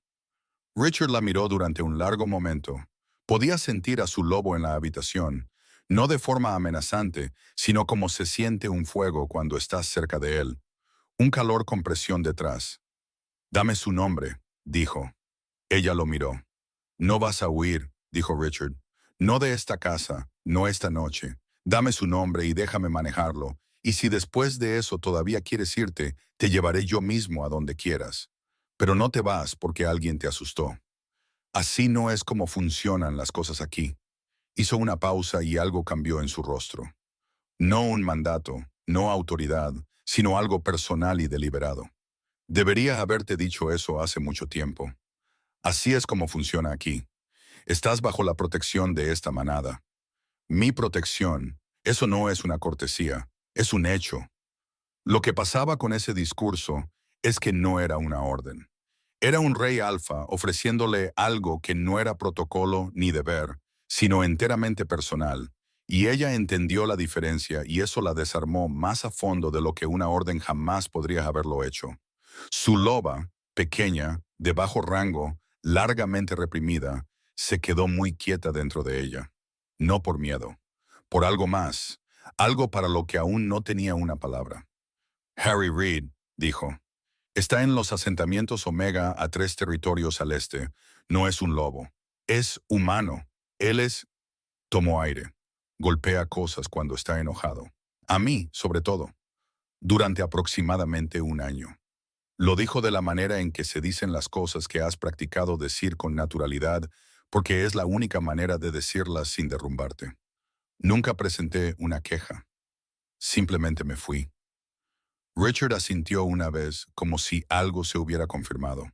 Richard la miró durante un largo momento. Podía sentir a su lobo en la habitación, no de forma amenazante, sino como se siente un fuego cuando estás cerca de él. Un calor con presión detrás. Dame su nombre, dijo. Ella lo miró. No vas a huir, dijo Richard. No de esta casa, no esta noche. Dame su nombre y déjame manejarlo. Y si después de eso todavía quieres irte, te llevaré yo mismo a donde quieras. Pero no te vas porque alguien te asustó. Así no es como funcionan las cosas aquí. Hizo una pausa y algo cambió en su rostro. No un mandato, no autoridad, sino algo personal y deliberado. Debería haberte dicho eso hace mucho tiempo. Así es como funciona aquí. Estás bajo la protección de esta manada. Mi protección, eso no es una cortesía, es un hecho. Lo que pasaba con ese discurso es que no era una orden. Era un rey alfa ofreciéndole algo que no era protocolo ni deber, sino enteramente personal, y ella entendió la diferencia y eso la desarmó más a fondo de lo que una orden jamás podría haberlo hecho. Su loba, pequeña, de bajo rango, largamente reprimida, se quedó muy quieta dentro de ella. No por miedo, por algo más, algo para lo que aún no tenía una palabra. Harry Reid, dijo. Está en los asentamientos Omega a 3 territorios al este. No es un lobo. Es humano. Él es... Tomó aire. Golpea cosas cuando está enojado. A mí, sobre todo. Durante aproximadamente un año. Lo dijo de la manera en que se dicen las cosas que has practicado decir con naturalidad, porque es la única manera de decirlas sin derrumbarte. Nunca presenté una queja. Simplemente me fui. Richard asintió una vez, como si algo se hubiera confirmado.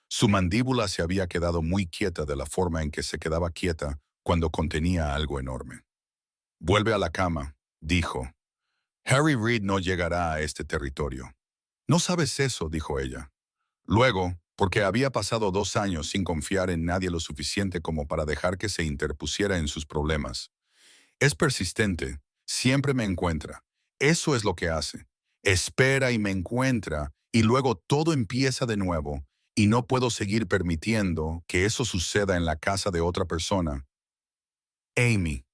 Su mandíbula se había quedado muy quieta de la forma en que se quedaba quieta cuando contenía algo enorme. Vuelve a la cama, dijo. Harry Reid no llegará a este territorio. No sabes eso, dijo ella. Luego, porque había pasado 2 años sin confiar en nadie lo suficiente como para dejar que se interpusiera en sus problemas. Es persistente, siempre me encuentra. Eso es lo que hace. Espera y me encuentra, y luego todo empieza de nuevo, y no puedo seguir permitiendo que eso suceda en la casa de otra persona. Amy.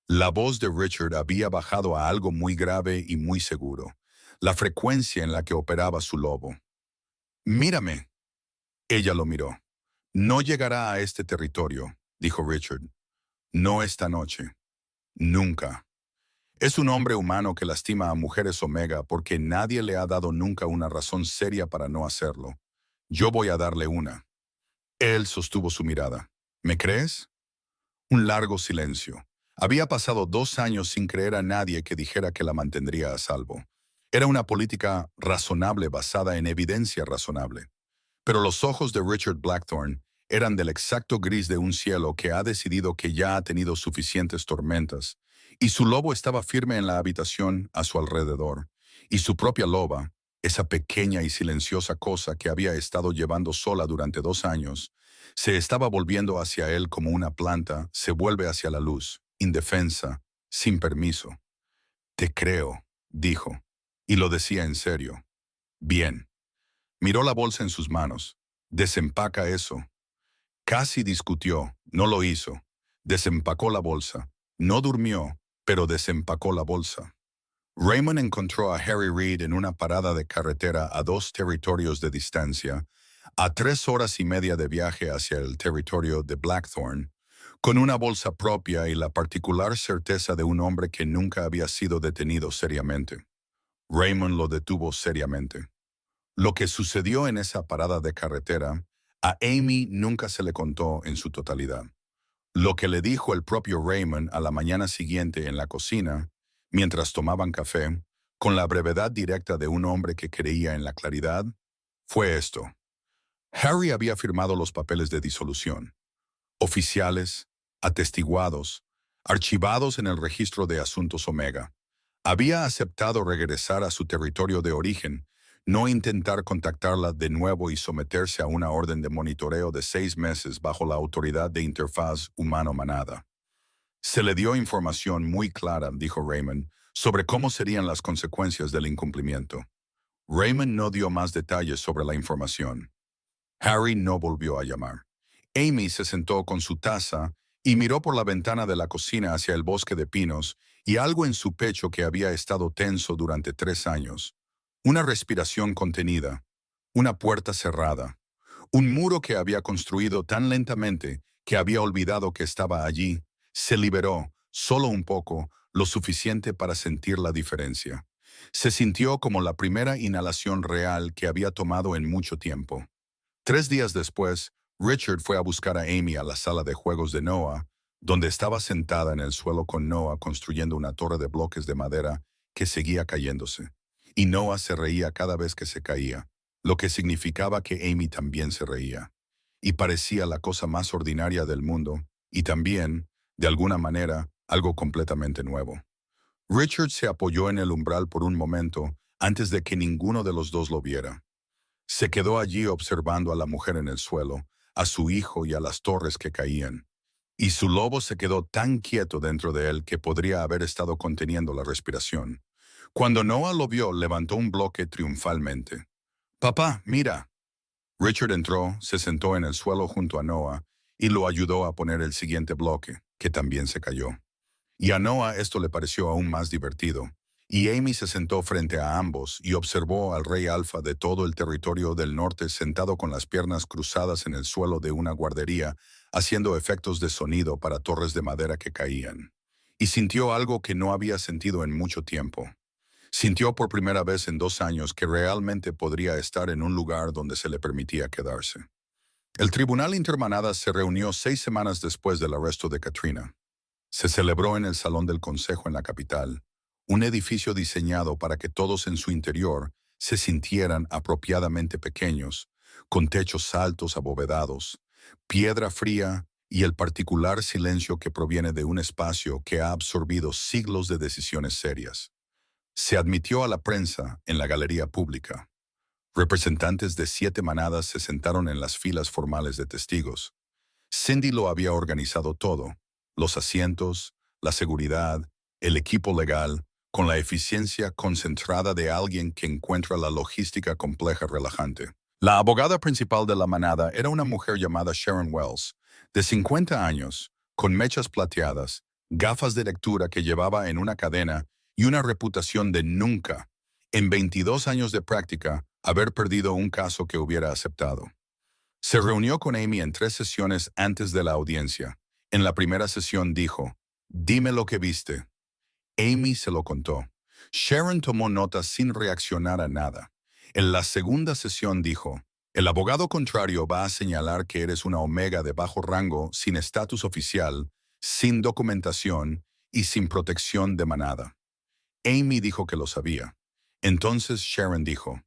La voz de Richard había bajado a algo muy grave y muy seguro, la frecuencia en la que operaba su lobo. Mírame. Ella lo miró. No llegará a este territorio, dijo Richard. No esta noche. Nunca. Es un hombre humano que lastima a mujeres Omega porque nadie le ha dado nunca una razón seria para no hacerlo. Yo voy a darle una. Él sostuvo su mirada. ¿Me crees? Un largo silencio. Había pasado 2 años sin creer a nadie que dijera que la mantendría a salvo. Era una política razonable basada en evidencia razonable. Pero los ojos de Richard Blackthorne eran del exacto gris de un cielo que ha decidido que ya ha tenido suficientes tormentas, y su lobo estaba firme en la habitación a su alrededor, y su propia loba, esa pequeña y silenciosa cosa que había estado llevando sola durante 2 años, se estaba volviendo hacia él como una planta se vuelve hacia la luz, indefensa, sin permiso. Te creo, dijo, y lo decía en serio. Bien. Miró la bolsa en sus manos. Desempaca eso. Casi discutió, no lo hizo. Desempacó la bolsa. No durmió, pero desempacó la bolsa. Raymond encontró a Harry Reid en una parada de carretera a 2 territorios de distancia, a 3 horas y media de viaje hacia el territorio de Blackthorne, con una bolsa propia y la particular certeza de un hombre que nunca había sido detenido seriamente. Raymond lo detuvo seriamente. Lo que sucedió en esa parada de carretera, a Amy nunca se le contó en su totalidad. Lo que le dijo el propio Raymond a la mañana siguiente en la cocina, mientras tomaban café, con la brevedad directa de un hombre que creía en la claridad, fue esto. Harry había firmado los papeles de disolución, oficiales, atestiguados, archivados en el registro de asuntos Omega. Había aceptado regresar a su territorio de origen, no intentar contactarla de nuevo y someterse a una orden de monitoreo de 6 meses bajo la autoridad de Interfaz Humano-Manada. Se le dio información muy clara, dijo Raymond, sobre cómo serían las consecuencias del incumplimiento. Raymond no dio más detalles sobre la información. Harry no volvió a llamar. Amy se sentó con su taza y miró por la ventana de la cocina hacia el bosque de pinos y algo en su pecho que había estado tenso durante 3 años. Una respiración contenida, una puerta cerrada, un muro que había construido tan lentamente que había olvidado que estaba allí, se liberó, solo un poco, lo suficiente para sentir la diferencia. Se sintió como la primera inhalación real que había tomado en mucho tiempo. 3 días después, Richard fue a buscar a Amy a la sala de juegos de Noah, donde estaba sentada en el suelo con Noah construyendo una torre de bloques de madera que seguía cayéndose. Y Noah se reía cada vez que se caía, lo que significaba que Amy también se reía. Y parecía la cosa más ordinaria del mundo, y también, de alguna manera, algo completamente nuevo. Richard se apoyó en el umbral por un momento antes de que ninguno de los dos lo viera. Se quedó allí observando a la mujer en el suelo, a su hijo y a las torres que caían. Y su lobo se quedó tan quieto dentro de él que podría haber estado conteniendo la respiración. Cuando Noah lo vio, levantó un bloque triunfalmente. «Papá, mira». Richard entró, se sentó en el suelo junto a Noah y lo ayudó a poner el siguiente bloque, que también se cayó. Y a Noah esto le pareció aún más divertido, Y Amy se sentó frente a ambos y observó al rey alfa de todo el territorio del norte sentado con las piernas cruzadas en el suelo de una guardería, haciendo efectos de sonido para torres de madera que caían. Y sintió algo que no había sentido en mucho tiempo. Sintió por primera vez en 2 años que realmente podría estar en un lugar donde se le permitía quedarse. El Tribunal Intermanadas se reunió 6 semanas después del arresto de Katrina. Se celebró en el Salón del Consejo en la capital, un edificio diseñado para que todos en su interior se sintieran apropiadamente pequeños, con techos altos abovedados, piedra fría y el particular silencio que proviene de un espacio que ha absorbido siglos de decisiones serias. Se admitió a la prensa en la galería pública. Representantes de 7 manadas se sentaron en las filas formales de testigos. Cindy lo había organizado todo: los asientos, la seguridad, el equipo legal, con la eficiencia concentrada de alguien que encuentra la logística compleja relajante. La abogada principal de la manada era una mujer llamada Sharon Wells, de 50 años, con mechas plateadas, gafas de lectura que llevaba en una cadena y una reputación de nunca, en 22 años de práctica, haber perdido un caso que hubiera aceptado. Se reunió con Amy en 3 sesiones antes de la audiencia. En la primera sesión dijo: «Dime lo que viste». Amy se lo contó. Sharon tomó notas sin reaccionar a nada. En la segunda sesión dijo: «El abogado contrario va a señalar que eres una omega de bajo rango, sin estatus oficial, sin documentación y sin protección de manada». Amy dijo que lo sabía. Entonces Sharon dijo: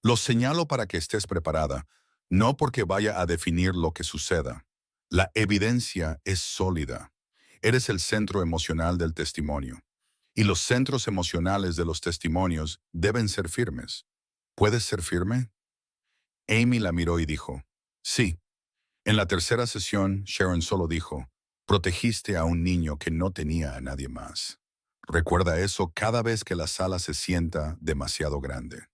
«Lo señalo para que estés preparada, no porque vaya a definir lo que suceda. La evidencia es sólida. Eres el centro emocional del testimonio. Y los centros emocionales de los testimonios deben ser firmes. ¿Puedes ser firme?». Amy la miró y dijo: «Sí». En la tercera sesión, Sharon solo dijo: «Protegiste a un niño que no tenía a nadie más. Recuerda eso cada vez que la sala se sienta demasiado grande».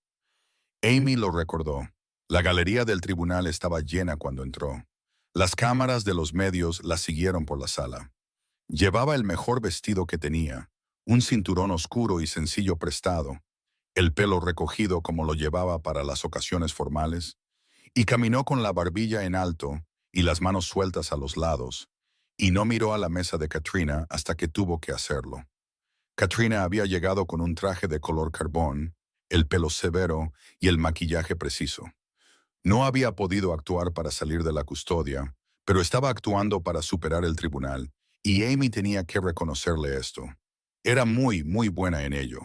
Amy lo recordó. La galería del tribunal estaba llena cuando entró. Las cámaras de los medios la siguieron por la sala. Llevaba el mejor vestido que tenía, un cinturón oscuro y sencillo prestado, el pelo recogido como lo llevaba para las ocasiones formales, y caminó con la barbilla en alto y las manos sueltas a los lados, y no miró a la mesa de Katrina hasta que tuvo que hacerlo. Katrina había llegado con un traje de color carbón, el pelo severo y el maquillaje preciso. No había podido actuar para salir de la custodia, pero estaba actuando para superar el tribunal, y Amy tenía que reconocerle esto. Era muy, muy buena en ello.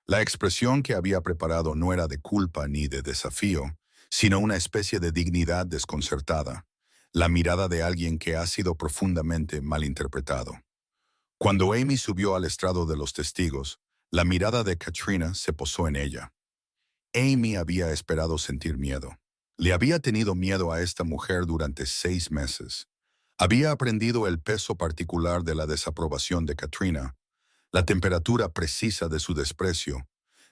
La expresión que había preparado no era de culpa ni de desafío, sino una especie de dignidad desconcertada, la mirada de alguien que ha sido profundamente malinterpretado. Cuando Amy subió al estrado de los testigos, la mirada de Katrina se posó en ella. Amy había esperado sentir miedo. Le había tenido miedo a esta mujer durante 6 meses. Había aprendido el peso particular de la desaprobación de Katrina, la temperatura precisa de su desprecio,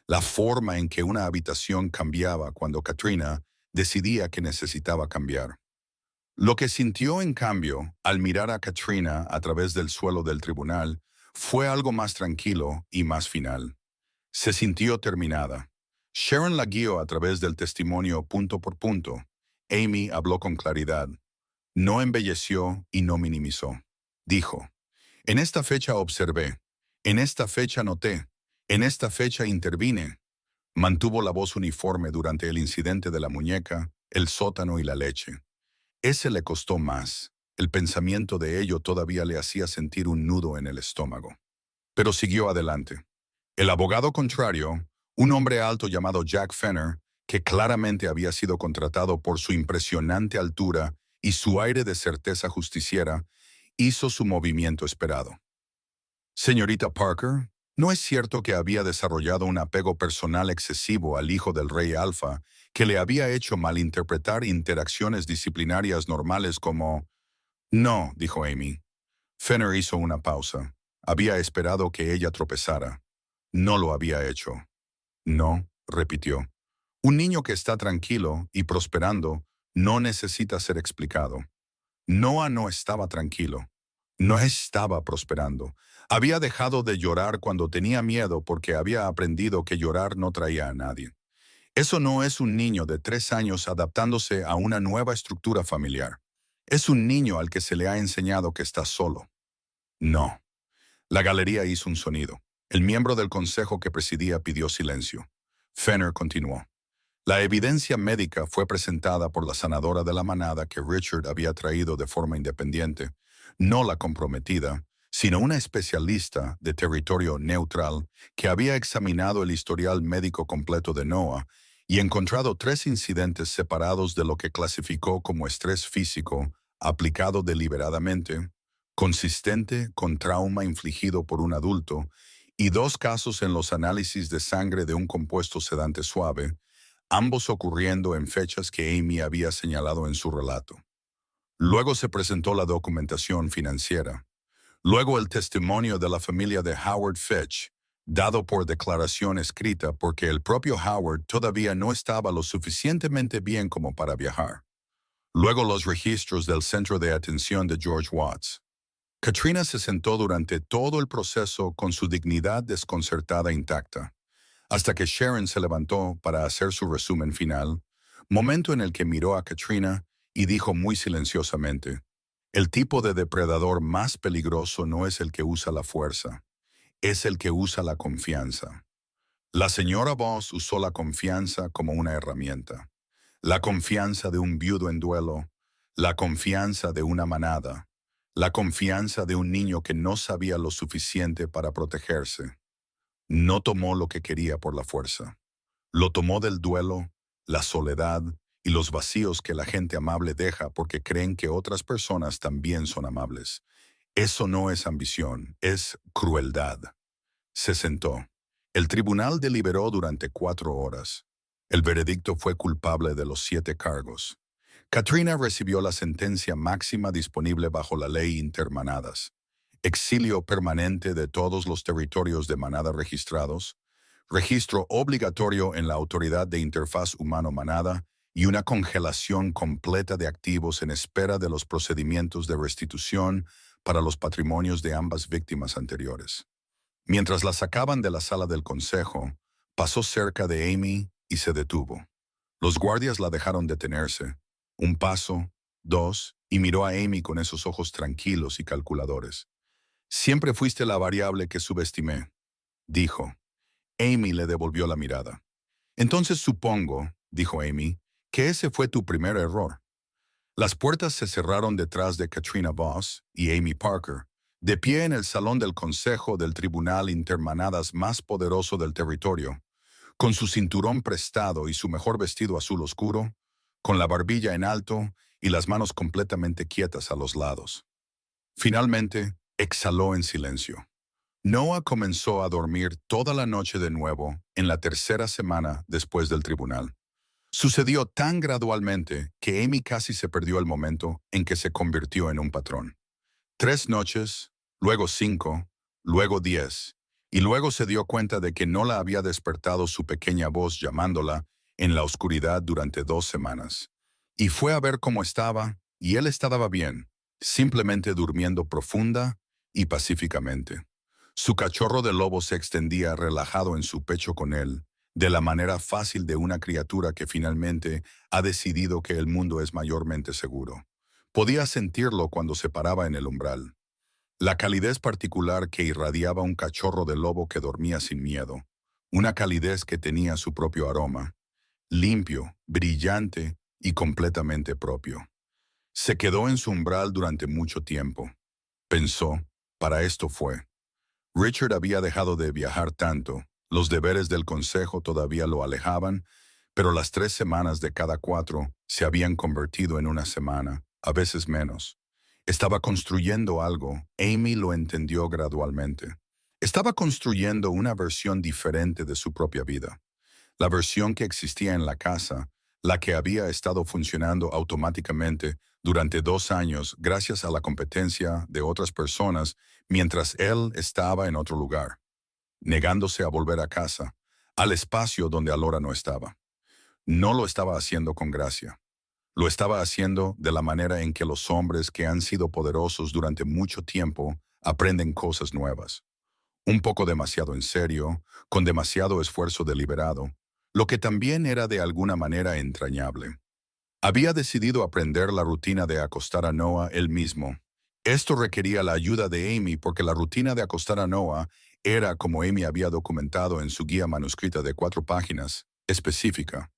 la forma en que una habitación cambiaba cuando Katrina decidía que necesitaba cambiar. Lo que sintió, en cambio, al mirar a Katrina a través del suelo del tribunal, fue algo más tranquilo y más final. Se sintió terminada. Sharon la guió a través del testimonio punto por punto. Amy habló con claridad. No embelleció y no minimizó. Dijo: «En esta fecha observé. En esta fecha noté. En esta fecha intervine». Mantuvo la voz uniforme durante el incidente de la muñeca, el sótano y la leche. Ese le costó más. El pensamiento de ello todavía le hacía sentir un nudo en el estómago. Pero siguió adelante. El abogado contrario, un hombre alto llamado Jack Fenner, que claramente había sido contratado por su impresionante altura y su aire de certeza justiciera, hizo su movimiento esperado. «Señorita Parker, ¿no es cierto que había desarrollado un apego personal excesivo al hijo del rey Alfa que le había hecho malinterpretar interacciones disciplinarias normales como...?» «No», dijo Amy. Fenner hizo una pausa. Había esperado que ella tropezara. No lo había hecho. «No», repitió. «Un niño que está tranquilo y prosperando no necesita ser explicado». Noah no estaba tranquilo. No estaba prosperando. Había dejado de llorar cuando tenía miedo porque había aprendido que llorar no traía a nadie. Eso no es un niño de 3 años adaptándose a una nueva estructura familiar. Es un niño al que se le ha enseñado que está solo. No. La galería hizo un sonido. El miembro del consejo que presidía pidió silencio. Fenner continuó. La evidencia médica fue presentada por la sanadora de la manada que Richard había traído de forma independiente, no la comprometida, sino una especialista de territorio neutral que había examinado el historial médico completo de Noah y encontrado 3 incidentes separados de lo que clasificó como estrés físico aplicado deliberadamente, consistente con trauma infligido por un adulto, y 2 casos en los análisis de sangre de un compuesto sedante suave, ambos ocurriendo en fechas que Amy había señalado en su relato. Luego se presentó la documentación financiera. Luego el testimonio de la familia de Howard Fitch, dado por declaración escrita porque el propio Howard todavía no estaba lo suficientemente bien como para viajar. Luego los registros del centro de atención de George Watts. Katrina se sentó durante todo el proceso con su dignidad desconcertada intacta, hasta que Sharon se levantó para hacer su resumen final, momento en el que miró a Katrina y dijo muy silenciosamente, el tipo de depredador más peligroso no es el que usa la fuerza, es el que usa la confianza. La señora Voss usó la confianza como una herramienta. La confianza de un viudo en duelo, la confianza de una manada, la confianza de un niño que no sabía lo suficiente para protegerse. No tomó lo que quería por la fuerza. Lo tomó del duelo, la soledad y los vacíos que la gente amable deja porque creen que otras personas también son amables. Eso no es ambición, es crueldad. Se sentó. El tribunal deliberó durante 4 horas. El veredicto fue culpable de los 7 cargos. Katrina recibió la sentencia máxima disponible bajo la ley intermanadas. Exilio permanente de todos los territorios de manada registrados, registro obligatorio en la Autoridad de Interfaz Humano-Manada y una congelación completa de activos en espera de los procedimientos de restitución para los patrimonios de ambas víctimas anteriores. Mientras la sacaban de la sala del consejo, pasó cerca de Amy y se detuvo. Los guardias la dejaron detenerse. Un paso, 2, y miró a Amy con esos ojos tranquilos y calculadores. Siempre fuiste la variable que subestimé, dijo. Amy le devolvió la mirada. Entonces supongo, dijo Amy, que ese fue tu primer error. Las puertas se cerraron detrás de Katrina Voss y Amy Parker, de pie en el salón del consejo del tribunal intermanadas más poderoso del territorio, con su cinturón prestado y su mejor vestido azul oscuro, con la barbilla en alto y las manos completamente quietas a los lados. Finalmente, exhaló en silencio. Noah comenzó a dormir toda la noche de nuevo en la tercera semana después del tribunal. Sucedió tan gradualmente que Amy casi se perdió el momento en que se convirtió en un patrón. 3 noches, luego 5, luego 10, y luego se dio cuenta de que no la había despertado su pequeña voz llamándola en la oscuridad durante 2 semanas. Y fue a ver cómo estaba, y él estaba bien, simplemente durmiendo profunda y pacíficamente. Su cachorro de lobo se extendía relajado en su pecho con él, de la manera fácil de una criatura que finalmente ha decidido que el mundo es mayormente seguro. Podía sentirlo cuando se paraba en el umbral. La calidez particular que irradiaba un cachorro de lobo que dormía sin miedo. Una calidez que tenía su propio aroma. Limpio, brillante y completamente propio. Se quedó en su umbral durante mucho tiempo. Pensó, para esto fue. Richard había dejado de viajar tanto, los deberes del consejo todavía lo alejaban, pero las 3 semanas de cada 4 se habían convertido en una semana, a veces menos. Estaba construyendo algo, Amy lo entendió gradualmente. Estaba construyendo una versión diferente de su propia vida. La versión que existía en la casa, la que había estado funcionando automáticamente durante 2 años gracias a la competencia de otras personas mientras él estaba en otro lugar, negándose a volver a casa, al espacio donde Alora no estaba. No lo estaba haciendo con gracia. Lo estaba haciendo de la manera en que los hombres que han sido poderosos durante mucho tiempo aprenden cosas nuevas. Un poco demasiado en serio, con demasiado esfuerzo deliberado, lo que también era de alguna manera entrañable. Había decidido aprender la rutina de acostar a Noah él mismo. Esto requería la ayuda de Amy porque la rutina de acostar a Noah era, como Amy había documentado en su guía manuscrita de 4 páginas, específica.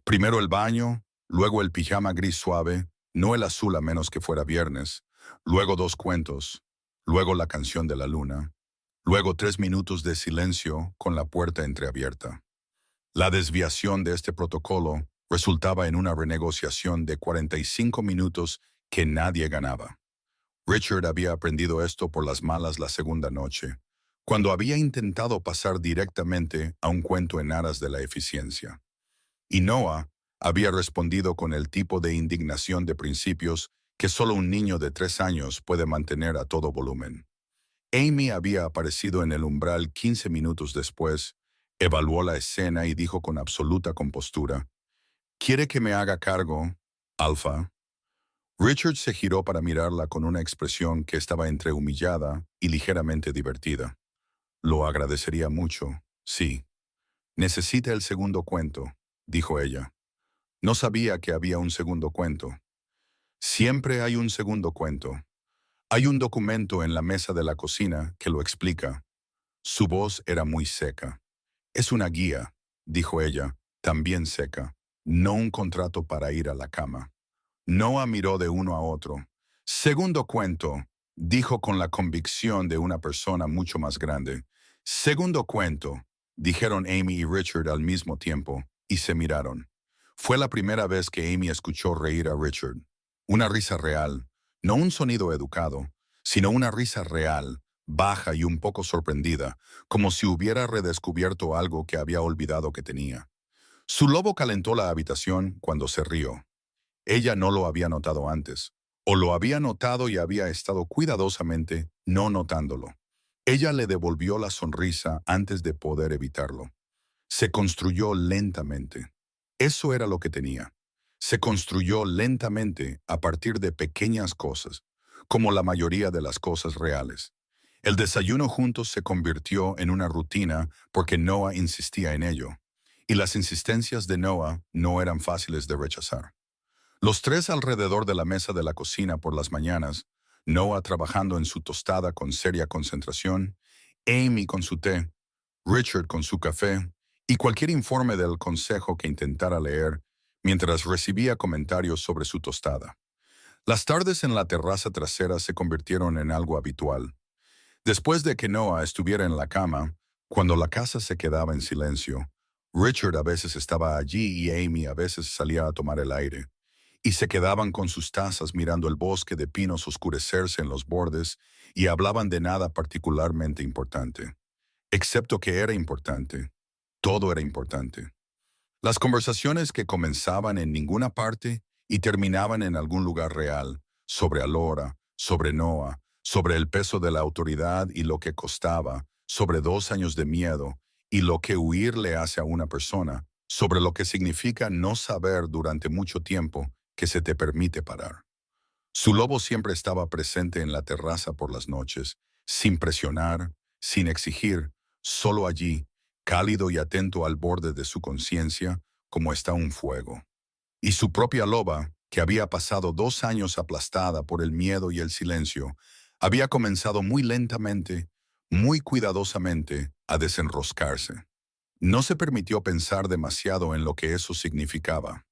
Primero el baño, luego el pijama gris suave, no el azul a menos que fuera viernes, luego 2 cuentos, luego la canción de la luna, luego 3 minutos de silencio con la puerta entreabierta. La desviación de este protocolo resultaba en una renegociación de 45 minutos que nadie ganaba. Richard había aprendido esto por las malas la segunda noche, cuando había intentado pasar directamente a un cuento en aras de la eficiencia. Y Noah había respondido con el tipo de indignación de principios que solo un niño de 3 años puede mantener a todo volumen. Amy había aparecido en el umbral 15 minutos después, evaluó la escena y dijo con absoluta compostura, ¿quiere que me haga cargo, Alfa? Richard se giró para mirarla con una expresión que estaba entre humillada y ligeramente divertida. Lo agradecería mucho, sí. Necesita el segundo cuento, dijo ella. No sabía que había un segundo cuento. Siempre hay un segundo cuento. Hay un documento en la mesa de la cocina que lo explica. Su voz era muy seca. Es una guía, dijo ella, también seca, no un contrato para ir a la cama. Noah miró de uno a otro. Segundo cuento, dijo con la convicción de una persona mucho más grande. Segundo cuento, dijeron Amy y Richard al mismo tiempo, y se miraron. Fue la primera vez que Amy escuchó reír a Richard. Una risa real, no un sonido educado, sino una risa real, baja y un poco sorprendida, como si hubiera redescubierto algo que había olvidado que tenía. Su lobo calentó la habitación cuando se rió. Ella no lo había notado antes, o lo había notado y había estado cuidadosamente no notándolo. Ella le devolvió la sonrisa antes de poder evitarlo. Se construyó lentamente. Eso era lo que tenía. Se construyó lentamente a partir de pequeñas cosas, como la mayoría de las cosas reales. El desayuno juntos se convirtió en una rutina porque Noah insistía en ello, y las insistencias de Noah no eran fáciles de rechazar. Los tres alrededor de la mesa de la cocina por las mañanas, Noah trabajando en su tostada con seria concentración, Amy con su té, Richard con su café y cualquier informe del consejo que intentara leer mientras recibía comentarios sobre su tostada. Las tardes en la terraza trasera se convirtieron en algo habitual. Después de que Noah estuviera en la cama, cuando la casa se quedaba en silencio, Richard a veces estaba allí y Amy a veces salía a tomar el aire y se quedaban con sus tazas mirando el bosque de pinos oscurecerse en los bordes y hablaban de nada particularmente importante. Excepto que era importante. Todo era importante. Las conversaciones que comenzaban en ninguna parte y terminaban en algún lugar real, sobre Alora, sobre Noah, sobre el peso de la autoridad y lo que costaba, sobre 2 años de miedo y lo que huir le hace a una persona, sobre lo que significa no saber durante mucho tiempo que se te permite parar. Su lobo siempre estaba presente en la terraza por las noches, sin presionar, sin exigir, solo allí, cálido y atento al borde de su conciencia, como está un fuego. Y su propia loba, que había pasado 2 años aplastada por el miedo y el silencio, había comenzado muy lentamente, muy cuidadosamente, a desenroscarse. No se permitió pensar demasiado en lo que eso significaba.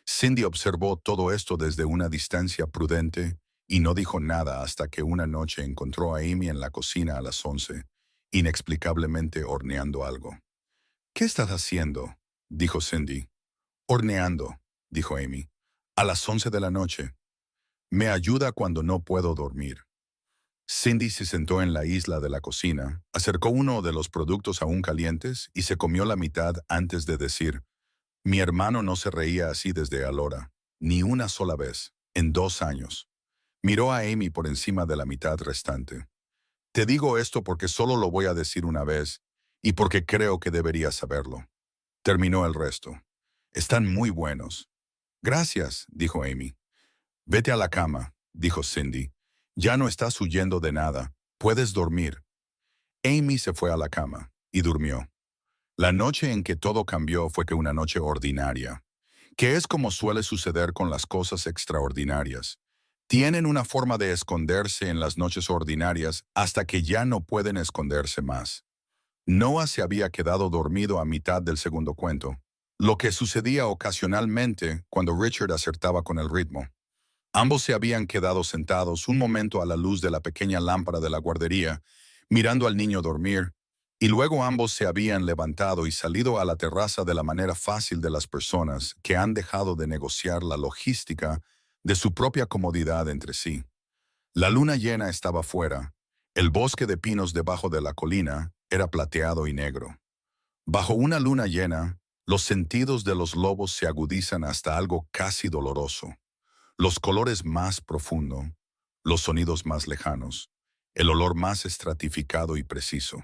Cindy observó todo esto desde una distancia prudente y no dijo nada hasta que una noche encontró a Amy en la cocina a las 11, inexplicablemente horneando algo. ¿Qué estás haciendo?, dijo Cindy. Horneando, dijo Amy. A las 11 de la noche. Me ayuda cuando no puedo dormir. Cindy se sentó en la isla de la cocina, acercó uno de los productos aún calientes y se comió la mitad antes de decir, mi hermano no se reía así desde Alora, ni una sola vez, en 2 años. Miró a Amy por encima de la mitad restante. Te digo esto porque solo lo voy a decir una vez y porque creo que deberías saberlo. Terminó el resto. Están muy buenos. Gracias, dijo Amy. Vete a la cama, dijo Cindy. Ya no estás huyendo de nada. Puedes dormir. Amy se fue a la cama y durmió. La noche en que todo cambió fue que una noche ordinaria, que es como suele suceder con las cosas extraordinarias. Tienen una forma de esconderse en las noches ordinarias hasta que ya no pueden esconderse más. Noah se había quedado dormido a mitad del segundo cuento, lo que sucedía ocasionalmente cuando Richard acertaba con el ritmo. Ambos se habían quedado sentados un momento a la luz de la pequeña lámpara de la guardería, mirando al niño dormir, y luego ambos se habían levantado y salido a la terraza de la manera fácil de las personas que han dejado de negociar la logística de su propia comodidad entre sí. La luna llena estaba fuera. El bosque de pinos debajo de la colina era plateado y negro. Bajo una luna llena, los sentidos de los lobos se agudizan hasta algo casi doloroso. Los colores más profundos, los sonidos más lejanos, el olor más estratificado y preciso.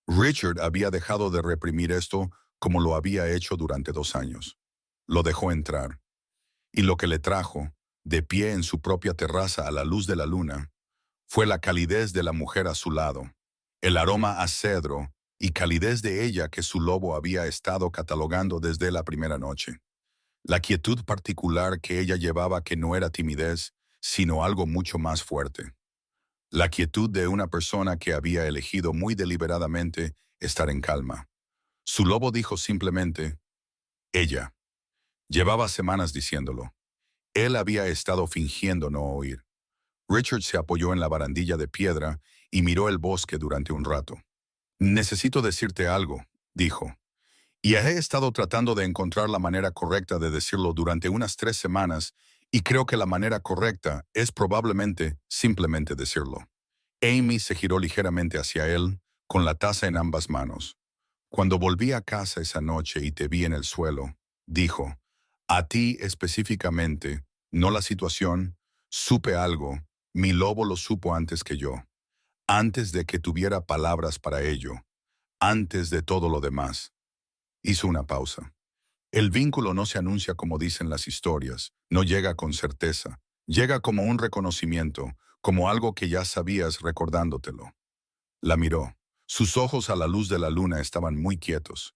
Richard había dejado de reprimir esto como lo había hecho durante 2 años. Lo dejó entrar. Y lo que le trajo, de pie en su propia terraza a la luz de la luna, fue la calidez de la mujer a su lado, el aroma a cedro y calidez de ella que su lobo había estado catalogando desde la primera noche. La quietud particular que ella llevaba que no era timidez, sino algo mucho más fuerte. La quietud de una persona que había elegido muy deliberadamente estar en calma. Su lobo dijo simplemente, ella. Llevaba semanas diciéndolo. Él había estado fingiendo no oír. Richard se apoyó en la barandilla de piedra y miró el bosque durante un rato. Necesito decirte algo, dijo. Y he estado tratando de encontrar la manera correcta de decirlo durante unas 3 semanas, y creo que la manera correcta es probablemente simplemente decirlo. Amy se giró ligeramente hacia él, con la taza en ambas manos. Cuando volví a casa esa noche y te vi en el suelo, dijo, a ti específicamente, no la situación, supe algo, mi lobo lo supo antes que yo, antes de que tuviera palabras para ello, antes de todo lo demás. Hizo una pausa. El vínculo no se anuncia como dicen las historias, no llega con certeza, llega como un reconocimiento, como algo que ya sabías recordándotelo. La miró. Sus ojos a la luz de la luna estaban muy quietos.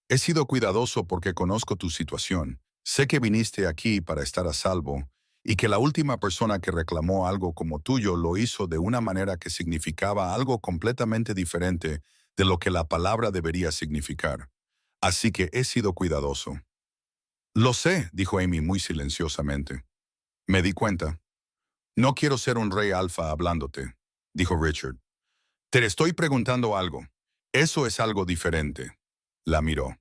He sido cuidadoso porque conozco tu situación. Sé que viniste aquí para estar a salvo y que la última persona que reclamó algo como tuyo lo hizo de una manera que significaba algo completamente diferente de lo que la palabra debería significar. Así que he sido cuidadoso. Lo sé, dijo Amy muy silenciosamente. Me di cuenta. No quiero ser un rey alfa hablándote, dijo Richard. Te estoy preguntando algo. Eso es algo diferente. La miró.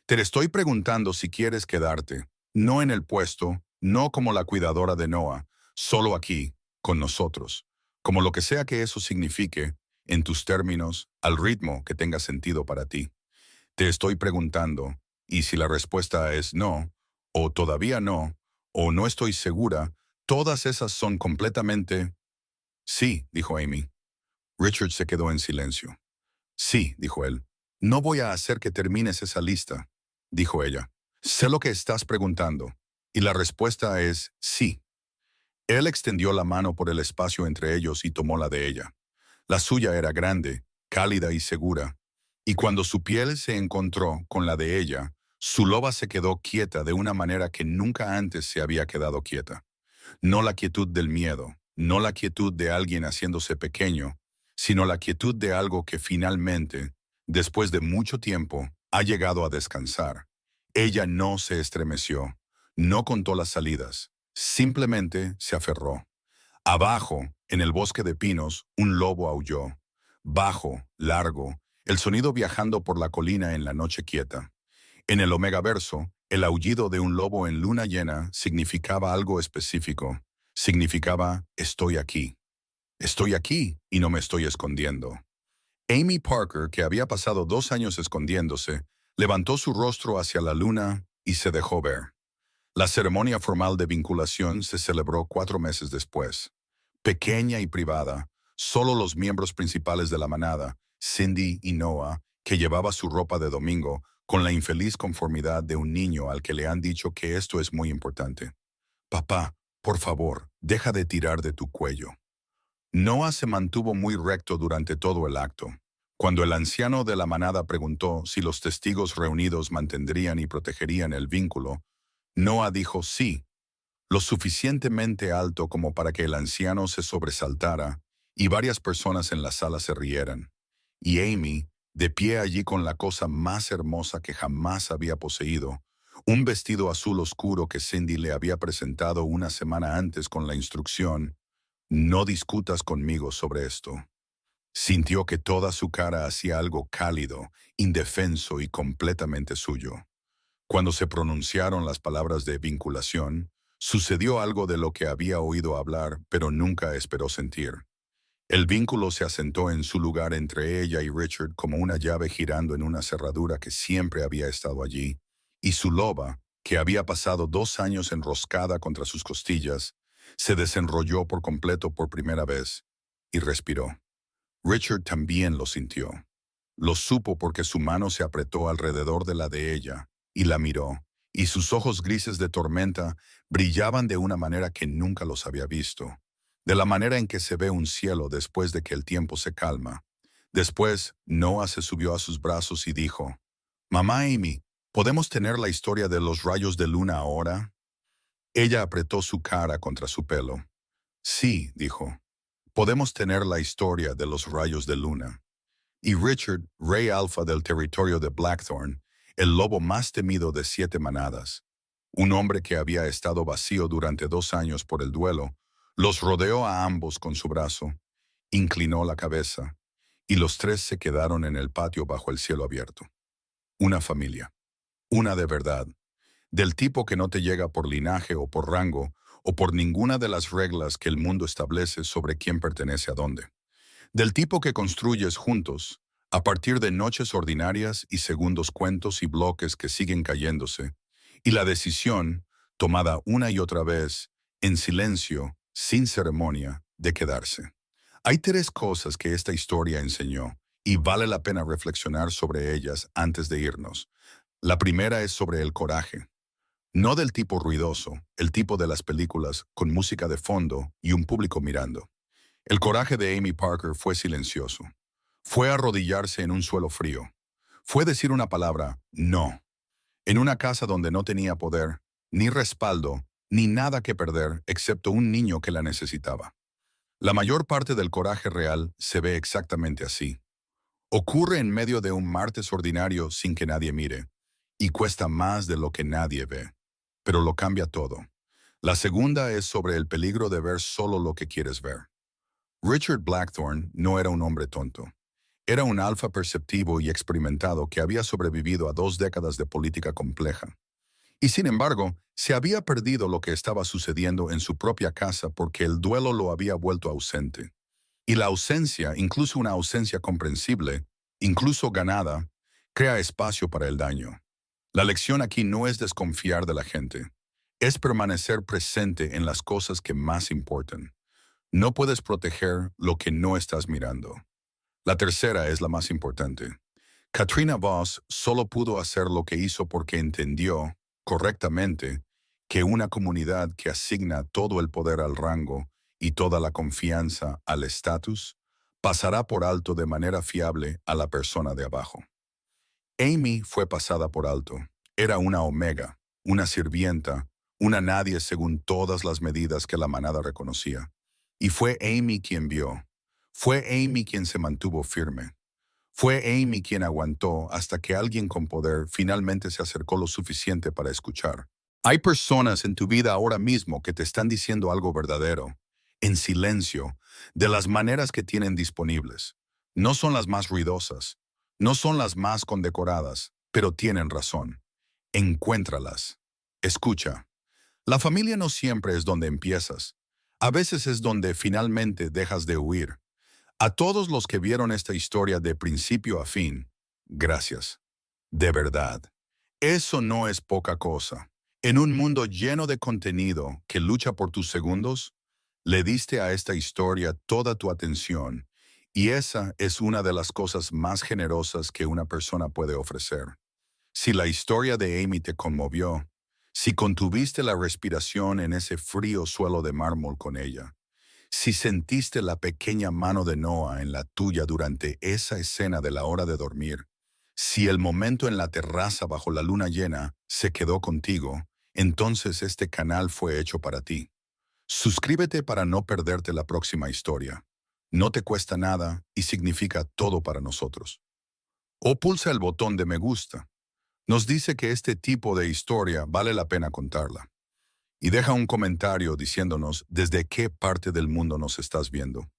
Te estoy preguntando si quieres quedarte, no en el puesto, no como la cuidadora de Noah, solo aquí, con nosotros, como lo que sea que eso signifique, en tus términos, al ritmo que tenga sentido para ti. Te estoy preguntando, y si la respuesta es no, o todavía no, o no estoy segura, todas esas son completamente... Sí, dijo Amy. Richard se quedó en silencio. Sí, dijo él. No voy a hacer que termines esa lista, dijo ella. Sé lo que estás preguntando, y la respuesta es sí. Él extendió la mano por el espacio entre ellos y tomó la de ella. La suya era grande, cálida y segura, y cuando su piel se encontró con la de ella, su loba se quedó quieta de una manera que nunca antes se había quedado quieta. No la quietud del miedo, no la quietud de alguien haciéndose pequeño, sino la quietud de algo que finalmente, después de mucho tiempo, ha llegado a descansar. Ella no se estremeció, no contó las salidas, simplemente se aferró. Abajo, en el bosque de pinos, un lobo aulló. Bajo, largo, el sonido viajando por la colina en la noche quieta. En el Omegaverso, el aullido de un lobo en luna llena significaba algo específico. Significaba, estoy aquí y no me estoy escondiendo. Amy Parker, que había pasado 2 años escondiéndose, levantó su rostro hacia la luna y se dejó ver. La ceremonia formal de vinculación se celebró 4 meses después. Pequeña y privada, solo los miembros principales de la manada, Cindy y Noah, que llevaba su ropa de domingo, con la infeliz conformidad de un niño al que le han dicho que esto es muy importante. Papá, por favor, deja de tirar de tu cuello. Noah se mantuvo muy recto durante todo el acto. Cuando el anciano de la manada preguntó si los testigos reunidos mantendrían y protegerían el vínculo, Noah dijo sí, lo suficientemente alto como para que el anciano se sobresaltara y varias personas en la sala se rieran. Y Amy, de pie allí con la cosa más hermosa que jamás había poseído, un vestido azul oscuro que Cindy le había presentado una semana antes con la instrucción, no discutas conmigo sobre esto. Sintió que toda su cara hacía algo cálido, indefenso y completamente suyo. Cuando se pronunciaron las palabras de vinculación, sucedió algo de lo que había oído hablar, pero nunca esperó sentir. El vínculo se asentó en su lugar entre ella y Richard como una llave girando en una cerradura que siempre había estado allí, y su loba, que había pasado 2 años enroscada contra sus costillas, se desenrolló por completo por primera vez y respiró. Richard también lo sintió. Lo supo porque su mano se apretó alrededor de la de ella y la miró, y sus ojos grises de tormenta brillaban de una manera que nunca los había visto, de la manera en que se ve un cielo después de que el tiempo se calma. Después, Noah se subió a sus brazos y dijo, «Mamá Amy, ¿podemos tener la historia de los rayos de luna ahora?» Ella apretó su cara contra su pelo. «Sí», dijo, «podemos tener la historia de los rayos de luna». Y Richard, rey alfa del territorio de Blackthorn, el lobo más temido de 7 manadas, un hombre que había estado vacío durante 2 años por el duelo, los rodeó a ambos con su brazo, inclinó la cabeza, y los tres se quedaron en el patio bajo el cielo abierto. Una familia, una de verdad, del tipo que no te llega por linaje o por rango, o por ninguna de las reglas que el mundo establece sobre quién pertenece a dónde. Del tipo que construyes juntos, a partir de noches ordinarias y segundos cuentos y bloques que siguen cayéndose, y la decisión, tomada una y otra vez, en silencio, sin ceremonia, de quedarse. Hay 3 cosas que esta historia enseñó, y vale la pena reflexionar sobre ellas antes de irnos. La primera es sobre el coraje. No del tipo ruidoso, el tipo de las películas, con música de fondo y un público mirando. El coraje de Amy Parker fue silencioso. Fue arrodillarse en un suelo frío. Fue decir una palabra, no, en una casa donde no tenía poder, ni respaldo, ni nada que perder, excepto un niño que la necesitaba. La mayor parte del coraje real se ve exactamente así. Ocurre en medio de un martes ordinario sin que nadie mire, y cuesta más de lo que nadie ve. Pero lo cambia todo. La segunda es sobre el peligro de ver solo lo que quieres ver. Richard Blackthorn no era un hombre tonto. Era un alfa perceptivo y experimentado que había sobrevivido a 2 décadas de política compleja. Y sin embargo, se había perdido lo que estaba sucediendo en su propia casa porque el duelo lo había vuelto ausente. Y la ausencia, incluso una ausencia comprensible, incluso ganada, crea espacio para el daño. La lección aquí no es desconfiar de la gente, es permanecer presente en las cosas que más importan. No puedes proteger lo que no estás mirando. La tercera es la más importante. Katrina Voss solo pudo hacer lo que hizo porque entendió, correctamente, que una comunidad que asigna todo el poder al rango y toda la confianza al estatus, pasará por alto de manera fiable a la persona de abajo. Amy fue pasada por alto. Era una omega, una sirvienta, una nadie según todas las medidas que la manada reconocía. Y fue Amy quien vio. Fue Amy quien se mantuvo firme. Fue Amy quien aguantó hasta que alguien con poder finalmente se acercó lo suficiente para escuchar. Hay personas en tu vida ahora mismo que te están diciendo algo verdadero, en silencio, de las maneras que tienen disponibles. No son las más ruidosas, no son las más condecoradas, pero tienen razón. Encuéntralas. Escucha. La familia no siempre es donde empiezas. A veces es donde finalmente dejas de huir. A todos los que vieron esta historia de principio a fin, gracias. De verdad. Eso no es poca cosa. En un mundo lleno de contenido que lucha por tus segundos, le diste a esta historia toda tu atención, y esa es una de las cosas más generosas que una persona puede ofrecer. Si la historia de Amy te conmovió, si contuviste la respiración en ese frío suelo de mármol con ella, si sentiste la pequeña mano de Noah en la tuya durante esa escena de la hora de dormir, si el momento en la terraza bajo la luna llena se quedó contigo, entonces este canal fue hecho para ti. Suscríbete para no perderte la próxima historia. No te cuesta nada y significa todo para nosotros. O pulsa el botón de me gusta. Nos dice que este tipo de historia vale la pena contarla. Y deja un comentario diciéndonos desde qué parte del mundo nos estás viendo.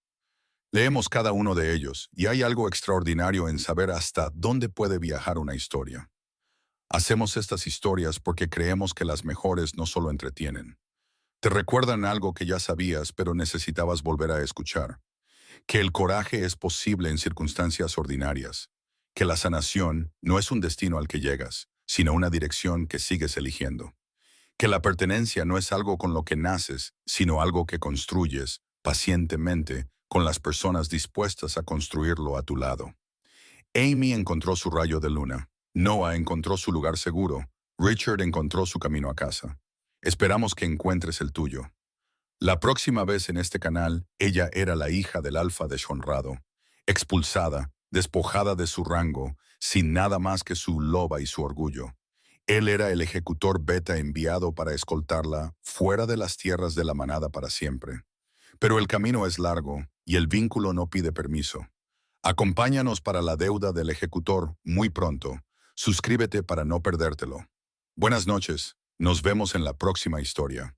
Leemos cada uno de ellos y hay algo extraordinario en saber hasta dónde puede viajar una historia. Hacemos estas historias porque creemos que las mejores no solo entretienen. Te recuerdan algo que ya sabías pero necesitabas volver a escuchar. Que el coraje es posible en circunstancias ordinarias. Que la sanación no es un destino al que llegas, sino una dirección que sigues eligiendo. Que la pertenencia no es algo con lo que naces, sino algo que construyes, pacientemente, con las personas dispuestas a construirlo a tu lado. Amy encontró su rayo de luna. Noah encontró su lugar seguro. Richard encontró su camino a casa. Esperamos que encuentres el tuyo. La próxima vez en este canal, ella era la hija del alfa deshonrado, expulsada, despojada de su rango, sin nada más que su loba y su orgullo. Él era el ejecutor beta enviado para escoltarla fuera de las tierras de la manada para siempre. Pero el camino es largo y el vínculo no pide permiso. Acompáñanos para la deuda del ejecutor muy pronto. Suscríbete para no perdértelo. Buenas noches. Nos vemos en la próxima historia.